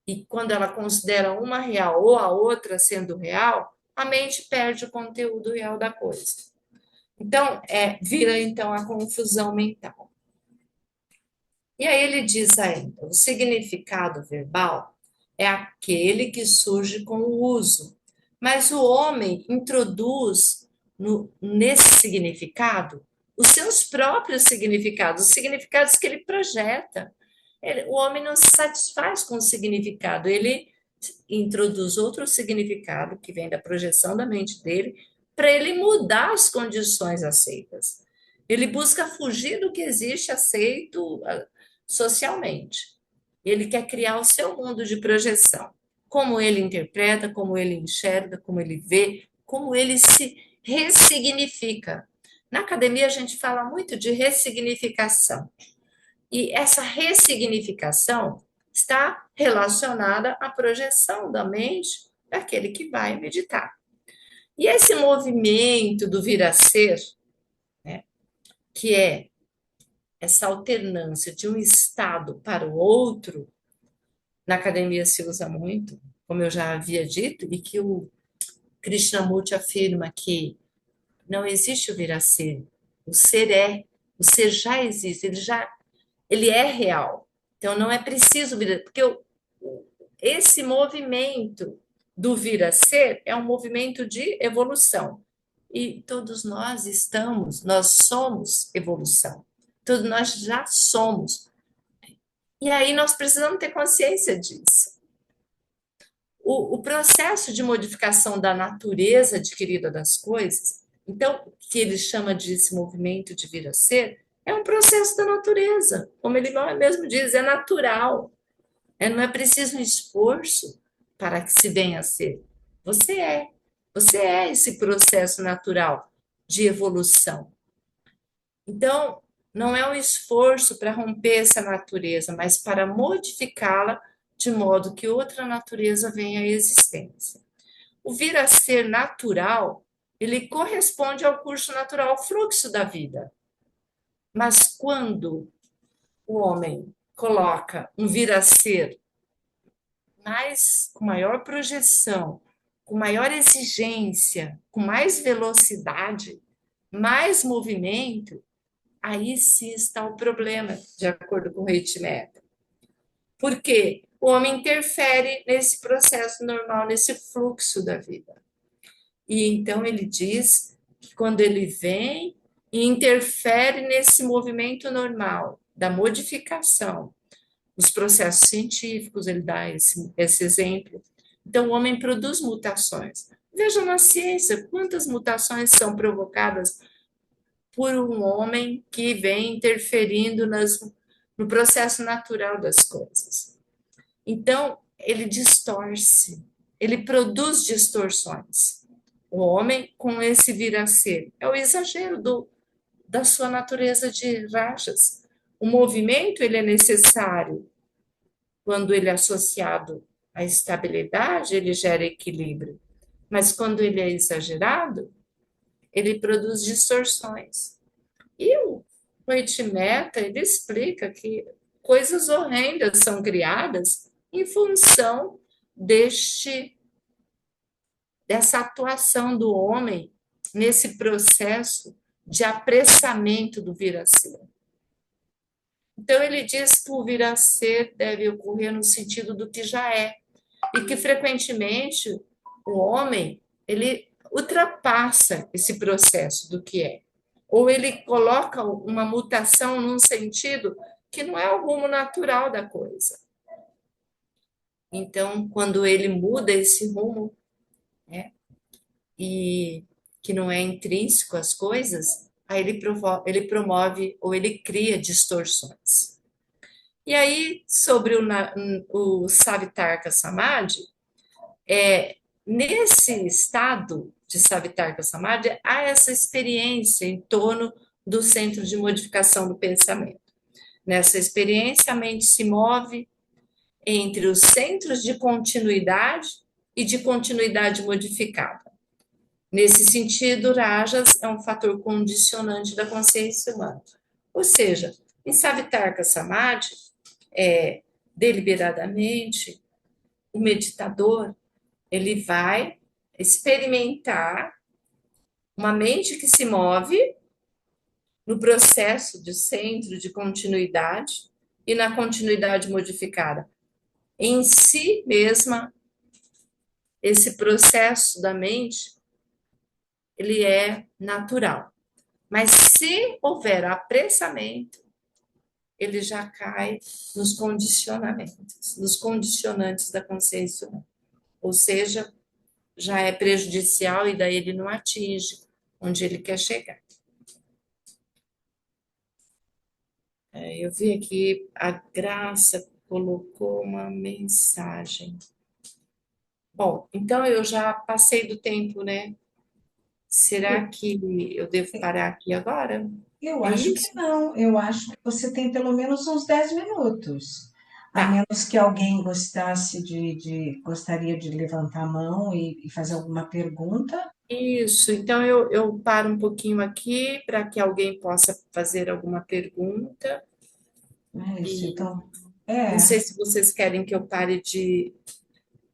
e quando ela considera uma real ou a outra sendo real, a mente perde o conteúdo real da coisa. Então, vira então a confusão mental. E aí ele diz ainda, o significado verbal é aquele que surge com o uso, mas o homem introduz nesse significado os seus próprios significados, os significados que ele projeta. O homem não se satisfaz com o significado, ele introduz outro significado que vem da projeção da mente dele para ele mudar as condições aceitas. Ele busca fugir do que existe aceito socialmente. Ele quer criar o seu mundo de projeção. Como ele interpreta, como ele enxerga, como ele vê, como ele se ressignifica. Na academia a gente fala muito de ressignificação. E essa ressignificação está relacionada à projeção da mente daquele que vai meditar. E esse movimento do vir a ser, que é essa alternância de um estado para o outro, na academia se usa muito, como eu já havia dito, e que o Krishnamurti afirma que não existe o vir a ser. O ser já existe, ele é real. Então não é preciso vir a, porque esse movimento do vir a ser é um movimento de evolução. E todos nós somos evolução. Todos nós já somos. E aí nós precisamos ter consciência disso. o processo de modificação da natureza adquirida das coisas, então, que ele chama de esse movimento de vir a ser, é um processo da natureza. Como ele mesmo diz, é natural. Não é preciso um esforço para que se venha a ser. Você é. Você é esse processo natural de evolução. Então, não é um esforço para romper essa natureza, mas para modificá-la de modo que outra natureza venha à existência. O vir a ser natural, ele corresponde ao curso natural, ao fluxo da vida. Mas quando o homem coloca um vir a ser com maior projeção, com maior exigência, com mais velocidade, mais movimento, aí sim está o problema, de acordo com o Ritmeta. Porque o homem interfere nesse processo normal, nesse fluxo da vida. E então ele diz que quando ele vem e interfere nesse movimento normal da modificação, os processos científicos, ele dá esse exemplo. Então, o homem produz mutações. Veja na ciência quantas mutações são provocadas por um homem que vem interferindo no processo natural das coisas. Então, ele distorce, ele produz distorções. O homem, com esse vir a ser, é o exagero da sua natureza de rajas. O movimento ele é necessário quando ele é associado à estabilidade, ele gera equilíbrio. Mas quando ele é exagerado, ele produz distorções. E o Meta, ele explica que coisas horrendas são criadas em função dessa atuação do homem nesse processo de apressamento do vir a ser. Então, ele diz que o vir a ser deve ocorrer no sentido do que já é, e que, frequentemente, o homem, ele ultrapassa esse processo do que é, ou ele coloca uma mutação num sentido que não é o rumo natural da coisa. Então, quando ele muda esse rumo, né, e que não é intrínseco às coisas, aí ele promove ou ele cria distorções. E aí, sobre o Savitarka Samadhi, nesse estado de Savitarka Samadhi, há essa experiência em torno do centro de modificação do pensamento. Nessa experiência, a mente se move entre os centros de continuidade e de continuidade modificada. Nesse sentido, Rajas é um fator condicionante da consciência humana. Ou seja, em Savitarka Samadhi, deliberadamente, o meditador ele vai experimentar uma mente que se move no processo de centro de continuidade e na continuidade modificada. Em si mesma, esse processo da mente, ele é natural. Mas se houver apressamento, ele já cai nos condicionamentos, nos condicionantes da consciência humana. Ou seja, já é prejudicial e daí ele não atinge onde ele quer chegar. Eu vi aqui, a Graça colocou uma mensagem. Bom, então eu já passei do tempo, né? Será que eu devo parar aqui agora? Eu É acho que isso? não. Eu acho que você tem pelo menos uns 10 minutos. A Tá. menos que alguém gostaria de levantar a mão e fazer alguma pergunta. Isso, então eu paro um pouquinho aqui para que alguém possa fazer alguma pergunta. É isso, E então. não É. sei se vocês querem que eu pare de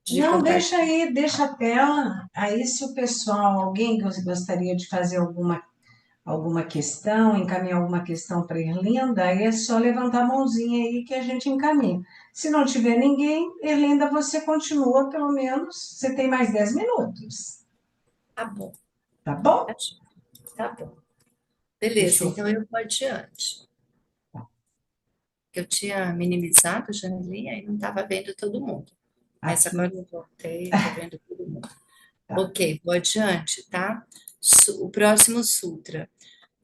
Não, deixa compartilhar. aí, deixa a tela. Aí, se o pessoal, alguém gostaria de fazer alguma questão, encaminhar alguma questão para a Erlinda, aí é só levantar a mãozinha aí que a gente encaminha. Se não tiver ninguém, Erlinda, você continua, pelo menos, você tem mais 10 minutos, Tá bom, tá bom? tá bom. Deixa Beleza, eu então eu vou adiante. Eu tinha minimizado a janelinha e não estava vendo todo mundo. Mas Aqui, agora eu voltei, estou vendo todo mundo. tá. Ok, vou adiante, tá? O próximo sutra.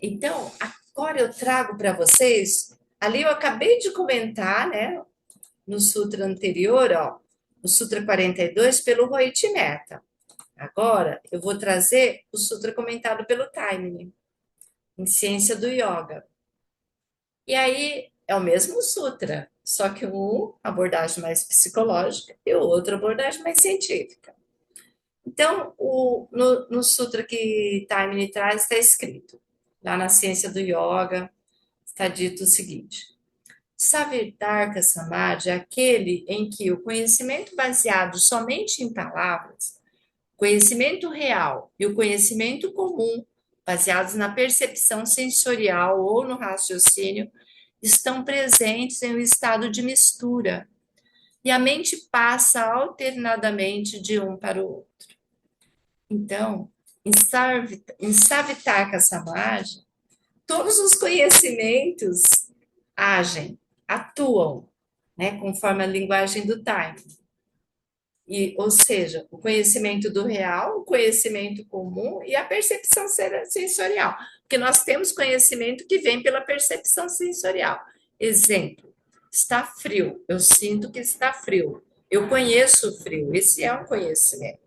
Então, agora eu trago para vocês, ali eu acabei de comentar, né, no sutra anterior, ó, o Sutra 42, pelo Rohit Mehta. Agora eu vou trazer o sutra comentado pelo Taimini, em Ciência do Yoga. E aí é o mesmo sutra, só que um abordagem mais psicológica e o outro abordagem mais científica. Então, no sutra que Taimini traz, está escrito, lá na Ciência do Yoga, está dito o seguinte: Savitarka Samadhi é aquele em que o conhecimento baseado somente em palavras, conhecimento real e o conhecimento comum, baseados na percepção sensorial ou no raciocínio, estão presentes em um estado de mistura, e a mente passa alternadamente de um para o outro. Então, em Savitaka Samadhi, todos os conhecimentos agem, atuam, né, conforme a linguagem do time. Ou seja, o conhecimento do real, o conhecimento comum e a percepção sensorial. Porque nós temos conhecimento que vem pela percepção sensorial. Exemplo, está frio, eu sinto que está frio. Eu conheço o frio, esse é um conhecimento.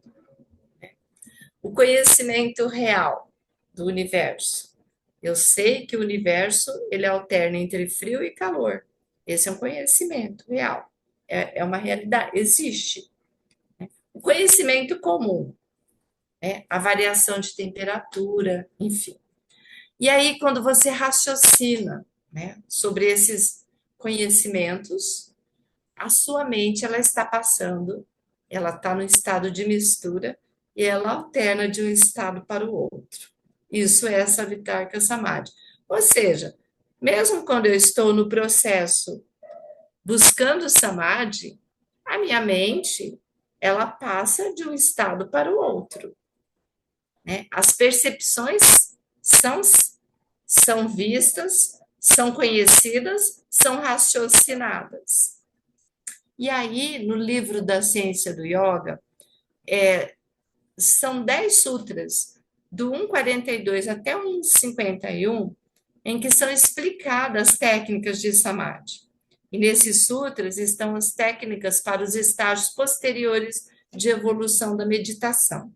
O conhecimento real do universo. Eu sei que o universo ele alterna entre frio e calor. Esse é um conhecimento real. É uma realidade, existe. O conhecimento comum, né? A variação de temperatura, enfim. E aí, quando você raciocina, né, sobre esses conhecimentos, a sua mente ela está passando, ela está no estado de mistura e ela alterna de um estado para o outro. Isso é essa Vitarka Samadhi. Ou seja, mesmo quando eu estou no processo buscando Samadhi, a minha mente ela passa de um estado para o outro, né? As percepções são, são vistas, são conhecidas, são raciocinadas. E aí, no livro da Ciência do Yoga, são 10 sutras, do 1,42 até o 1,51, em que são explicadas as técnicas de Samadhi. E nesses sutras estão as técnicas para os estágios posteriores de evolução da meditação.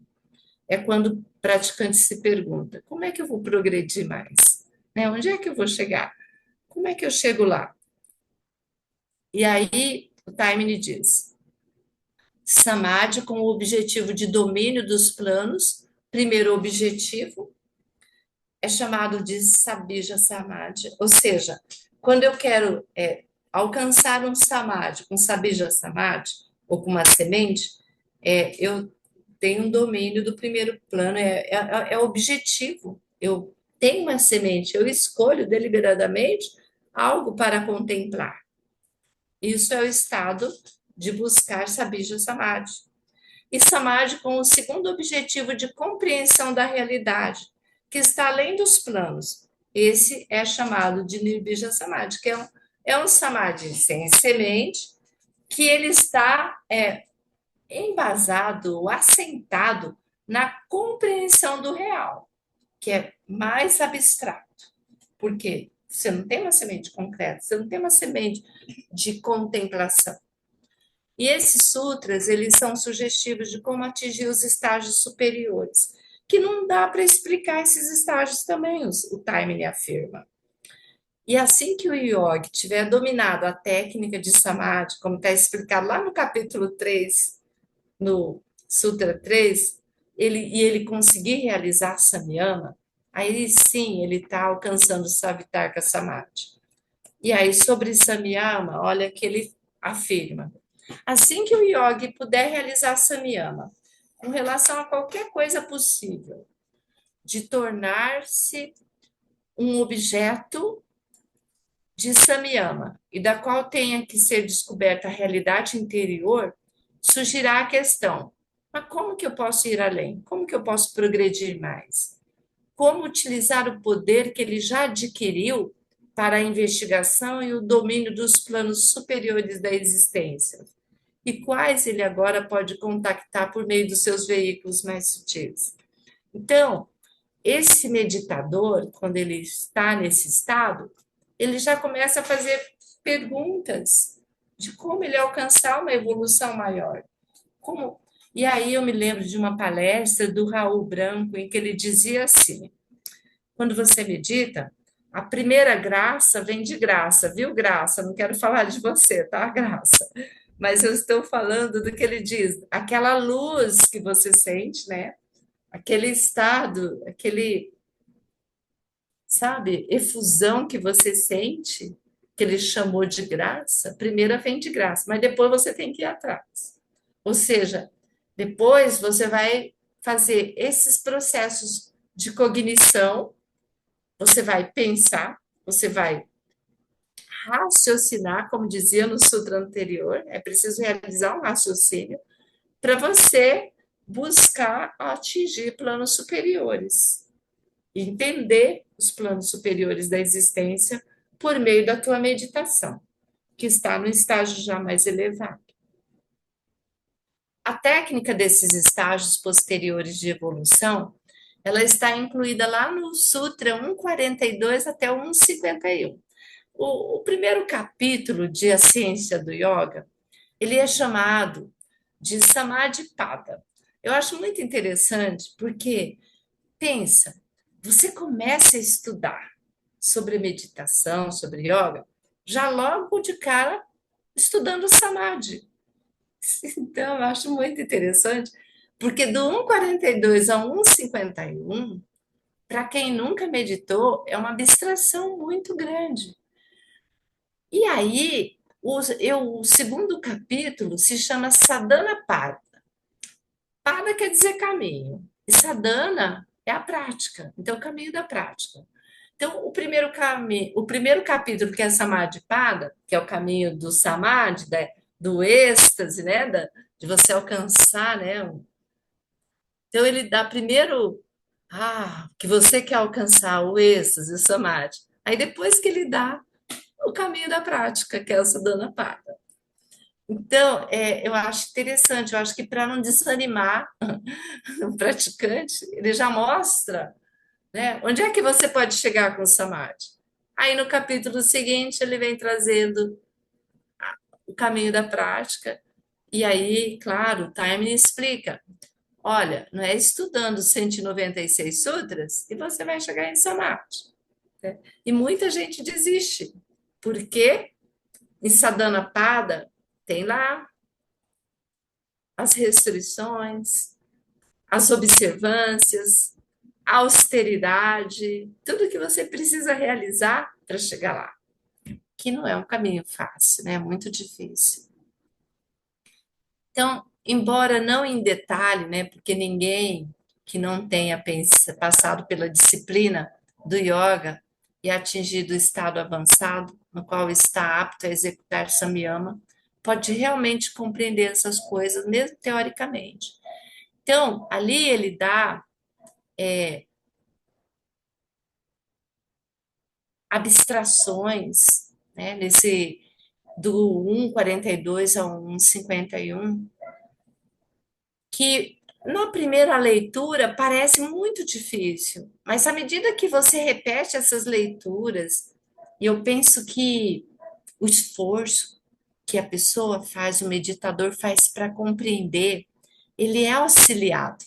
É quando o praticante se pergunta: como é que eu vou progredir mais? Né? Onde é que eu vou chegar? Como é que eu chego lá? E aí o Taimini diz: Samadhi com o objetivo de domínio dos planos, primeiro objetivo, é chamado de Sabija Samadhi, ou seja, quando eu quero alcançar um Samadhi, um Sabija Samadhi, ou com uma semente, eu tenho um domínio do primeiro plano, é objetivo. Eu tenho uma semente, eu escolho deliberadamente algo para contemplar. Isso é o estado de buscar Sabija Samadhi. E Samadhi com o segundo objetivo de compreensão da realidade, que está além dos planos. Esse é chamado de Nirbija Samadhi, que é um Samadhi sem semente, que ele está embasado, assentado na compreensão do real, que é mais abstrato. Por quê? Você não tem uma semente concreta, você não tem uma semente de contemplação. E esses sutras, eles são sugestivos de como atingir os estágios superiores, que não dá para explicar esses estágios também, o Taimini afirma. E assim que o yogi tiver dominado a técnica de Samadhi, como está explicado lá no capítulo 3, no Sutra 3, ele conseguir realizar Samyama, aí sim ele está alcançando Savitarka Samadhi. E aí, sobre Samyama, olha que ele afirma: assim que o yogi puder realizar Samyama, com relação a qualquer coisa possível, de tornar-se um objeto de Samyama, e da qual tenha que ser descoberta a realidade interior, surgirá a questão: mas como que eu posso ir além? Como que eu posso progredir mais? Como utilizar o poder que ele já adquiriu para a investigação e o domínio dos planos superiores da existência? e quais ele agora pode contactar por meio dos seus veículos mais sutis. Então, esse meditador, quando ele está nesse estado, ele já começa a fazer perguntas de como ele alcançar uma evolução maior. Como? E aí eu me lembro de uma palestra do Raul Branco em que ele dizia assim: quando você medita, a primeira graça vem de graça, viu, Graça? Não quero falar de você, tá, Graça? Mas eu estou falando do que ele diz, aquela luz que você sente, né? Aquele estado, aquele, sabe, efusão que você sente, que ele chamou de graça, primeira vem de graça, mas depois você tem que ir atrás. Ou seja, depois você vai fazer esses processos de cognição, você vai pensar, você vai raciocinar, como dizia no sutra anterior, é preciso realizar um raciocínio para você buscar atingir planos superiores, entender os planos superiores da existência por meio da tua meditação, que está no estágio já mais elevado. A técnica desses estágios posteriores de evolução, ela está incluída lá no Sutra 142 até o 151. O primeiro capítulo de A Ciência do Yoga, ele é chamado de Samadhipada. Eu acho muito interessante porque, pensa, você começa a estudar sobre meditação, sobre yoga, já logo de cara estudando Samadhi. Então, eu acho muito interessante, porque do 142 a 151, para quem nunca meditou, é uma abstração muito grande. E aí, o segundo capítulo se chama Sadhana Pada. Pada quer dizer caminho, e sadhana é a prática, então o caminho da prática. Então, o primeiro capítulo, que é Samadhi Pada, que é o caminho do Samadhi, do êxtase, né, de você alcançar, né? Então, ele dá primeiro, que você quer alcançar o êxtase, o Samadhi. Aí, depois que ele dá o caminho da prática, que é o Sadhana Pada. Então, eu acho interessante, eu acho que para não desanimar o praticante, ele já mostra, né, onde é que você pode chegar com o Samadhi. Aí, no capítulo seguinte, ele vem trazendo o caminho da prática, e aí, claro, o Time explica. Olha, não é estudando 196 sutras e você vai chegar em Samadhi. Né? E muita gente desiste, porque em Sadhana Pada tem lá as restrições, as observâncias, a austeridade, tudo que você precisa realizar para chegar lá, que não é um caminho fácil, né? É muito difícil. Então, embora não em detalhe, né? Porque ninguém que não tenha passado pela disciplina do yoga e atingido o estado avançado, no qual está apto a executar samyama, pode realmente compreender essas coisas, mesmo teoricamente. Então, ali ele dá abstrações, né, nesse do 1,42 ao 1,51, que na primeira leitura parece muito difícil, mas à medida que você repete essas leituras, e eu penso que o esforço que a pessoa faz, o meditador faz para compreender, ele é auxiliado,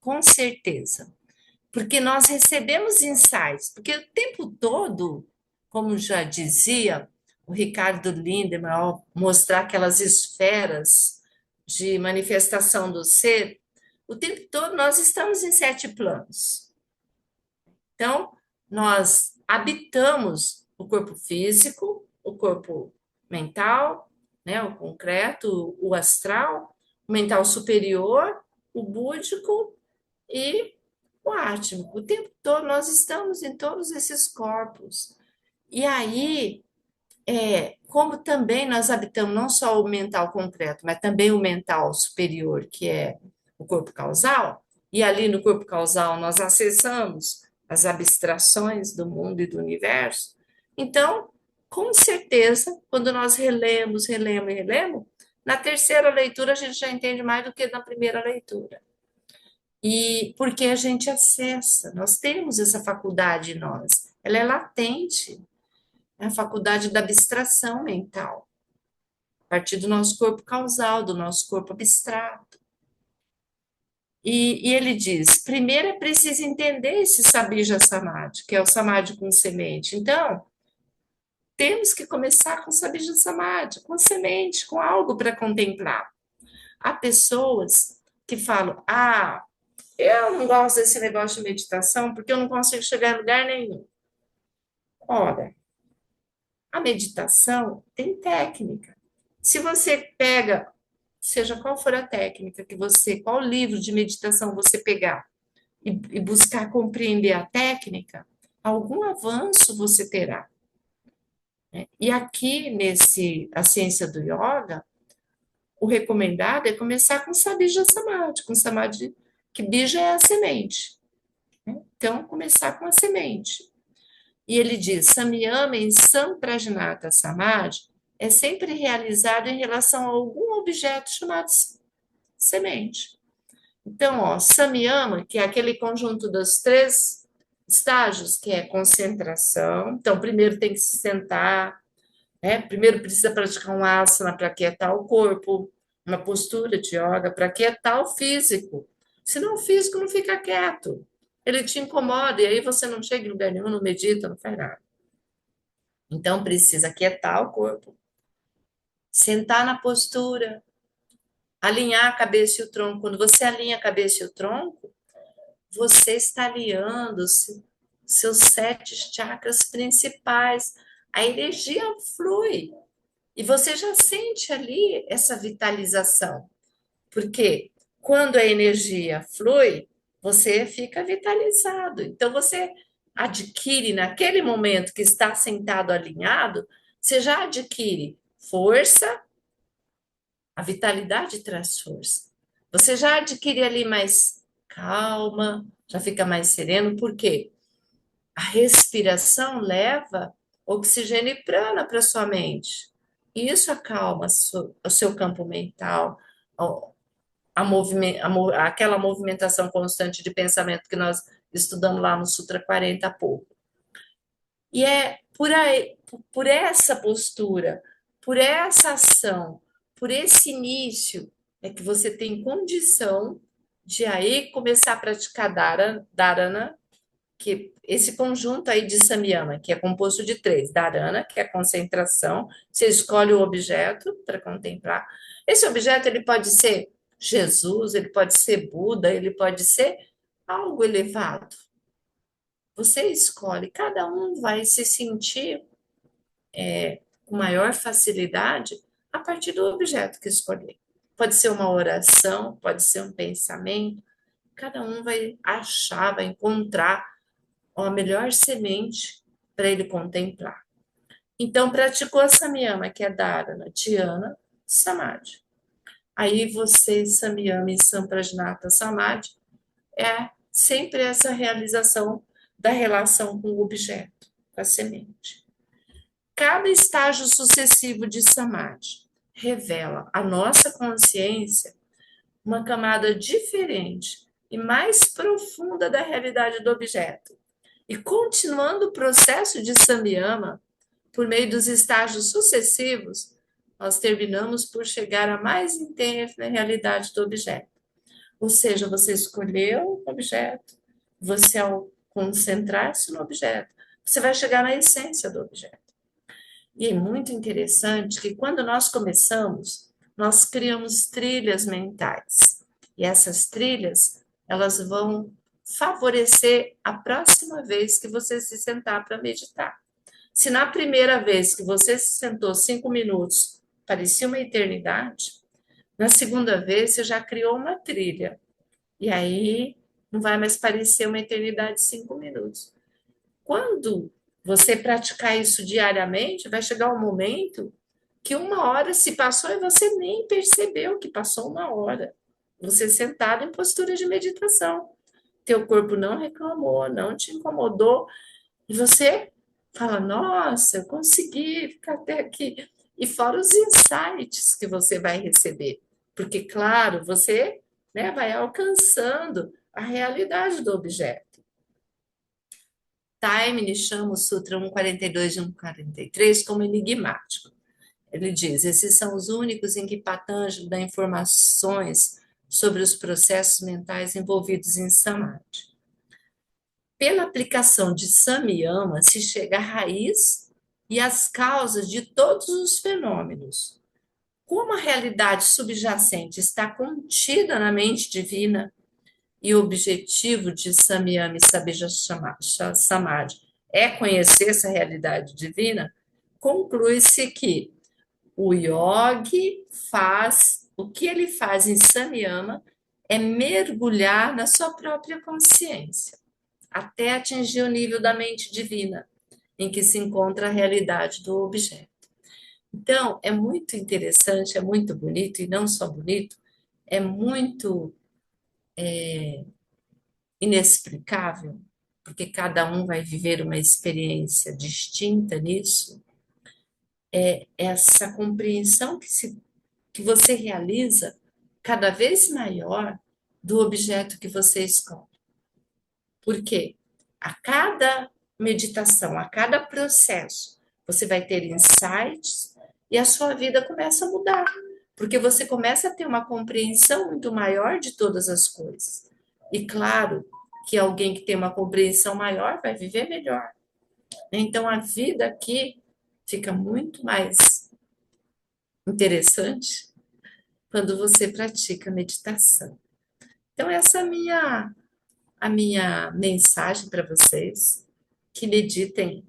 com certeza. Porque nós recebemos insights, porque o tempo todo, como já dizia o Ricardo Lindemann, ao mostrar aquelas esferas de manifestação do ser, o tempo todo nós estamos em 7 planos. Então, nós habitamos o corpo físico, o corpo mental, né, o concreto, o astral, o mental superior, o búdico e o átmico. O tempo todo nós estamos em todos esses corpos. E aí, como também nós habitamos não só o mental concreto, mas também o mental superior, que é o corpo causal, e ali no corpo causal nós acessamos as abstrações do mundo e do universo. Então, com certeza, quando nós relemos, relemos e relemos, Na terceira leitura, a gente já entende mais do que na primeira leitura. E porque a gente acessa, nós temos essa faculdade em nós, ela é latente, é a faculdade da abstração mental, a partir do nosso corpo causal, do nosso corpo abstrato. E ele diz: primeiro é preciso entender esse Sabija Samadhi, que é o Samadhi com semente. Então, temos que começar com Sabija Samadhi, com semente, com algo para contemplar. Há pessoas que falam: ah, eu não gosto desse negócio de meditação porque eu não consigo chegar em lugar nenhum. Ora, a meditação tem técnica. Se você pega, seja qual for a técnica que você, qual livro de meditação você pegar e buscar compreender a técnica, algum avanço você terá. Né? E aqui, a ciência do yoga, o recomendado é começar com Sabija Samadhi, com Samadhi, que bija é a semente. Né? Então, começar com a semente. E ele diz: Samyama em Samprajnata Samadhi é sempre realizado em relação a algum objeto chamado semente. Então, ó, Samyama, que é aquele conjunto dos 3 estágios, que é concentração. Então, primeiro tem que se sentar, né? Primeiro precisa praticar um asana para quietar o corpo, uma postura de yoga para quietar o físico. Senão o físico não fica quieto. Ele te incomoda e aí você não chega em lugar nenhum, não medita, não faz nada. Então, precisa quietar o corpo, sentar na postura, alinhar a cabeça e o tronco. Quando você alinha a cabeça e o tronco, você está alinhando seus 7 chakras principais. A energia flui e você já sente ali essa vitalização. Porque quando a energia flui, você fica vitalizado. Então, você adquire, naquele momento que está sentado alinhado, você já adquire força, a vitalidade traz força. Você já adquire ali mais calma, já fica mais sereno, porque a respiração leva oxigênio e prana para sua mente. E isso acalma o seu campo mental, aquela movimentação constante de pensamento que nós estudamos lá no Sutra 40 há pouco. E é por essa postura, por essa ação, por esse início, é que você tem condição de aí começar a praticar dharana, que esse conjunto aí de samyama, que é composto de 3, dharana, que é a concentração, você escolhe o objeto para contemplar. Esse objeto ele pode ser Jesus, ele pode ser Buda, ele pode ser algo elevado. Você escolhe, cada um vai se sentir com maior facilidade a partir do objeto que escolher. Pode ser uma oração, pode ser um pensamento, cada um vai achar, vai encontrar a melhor semente para ele contemplar. Então, praticou a Samyama, que é Dharana, Dhyana, Samadhi. Aí você, Samyama e Samprajnata Samadhi, é sempre essa realização da relação com o objeto, com a semente. Cada estágio sucessivo de Samadhi revela à nossa consciência uma camada diferente e mais profunda da realidade do objeto. E continuando o processo de Samyama, por meio dos estágios sucessivos, nós terminamos por chegar à mais intensa realidade do objeto. Ou seja, você escolheu o objeto, você ao concentrar-se no objeto, você vai chegar na essência do objeto. E é muito interessante que quando nós começamos, nós criamos trilhas mentais. E essas trilhas, elas vão favorecer a próxima vez que você se sentar para meditar. Se na primeira vez que você se sentou 5 minutos parecia uma eternidade, na segunda vez você já criou uma trilha. E aí não vai mais parecer uma eternidade 5 minutos. Quando você praticar isso diariamente, vai chegar um momento que 1 hora se passou e você nem percebeu que passou 1 hora. Você sentado em postura de meditação. Teu corpo não reclamou, não te incomodou. E você fala, nossa, eu consegui ficar até aqui. e fora os insights que você vai receber, porque, claro, você, né, vai alcançando a realidade do objeto. Taimini chama o Sutra 142 e 143 como enigmático. Ele diz: esses são os únicos em que Patanjali dá informações sobre os processos mentais envolvidos em Samadhi. Pela aplicação de Samyama, se chega à raiz e às causas de todos os fenômenos. Como a realidade subjacente está contida na mente divina e o objetivo de Samyama e Sabija Samadhi é conhecer essa realidade divina, conclui-se que o yogi faz, o que ele faz em Samyama é mergulhar na sua própria consciência, até atingir o nível da mente divina, em que se encontra a realidade do objeto. Então, é muito interessante, é muito bonito, e não só bonito, é muito inexplicável, porque cada um vai viver uma experiência distinta nisso, é essa compreensão que você realiza cada vez maior do objeto que você escolhe. Por quê? A cada meditação, a cada processo, você vai ter insights e a sua vida começa a mudar, porque você começa a ter uma compreensão muito maior de todas as coisas. E claro que alguém que tem uma compreensão maior vai viver melhor. Então a vida aqui fica muito mais interessante quando você pratica meditação. Então essa é a minha mensagem para vocês, que meditem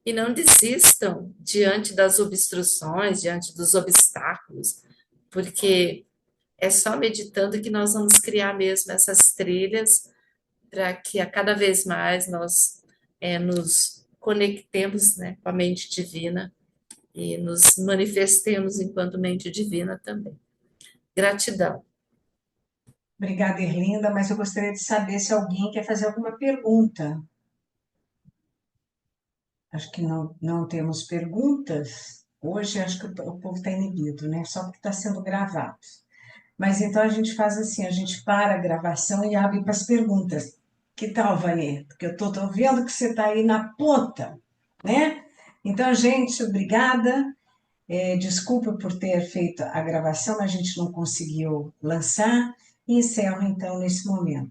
e não desistam diante das obstruções, diante dos obstáculos, porque é só meditando que nós vamos criar mesmo essas trilhas para que a cada vez mais nós nos conectemos, né, com a mente divina e nos manifestemos enquanto mente divina também. Gratidão. Obrigada, Erlinda, mas eu gostaria de saber se alguém quer fazer alguma pergunta. Acho que não temos perguntas. Hoje acho que o povo está inibido, né? Só porque está sendo gravado. Mas então a gente faz assim, a gente para a gravação e abre para as perguntas. Que tal, Vanê? Porque eu estou vendo que você está aí na ponta, né? Então, gente, obrigada. Desculpa por ter feito a gravação, a gente não conseguiu lançar. E encerro então nesse momento.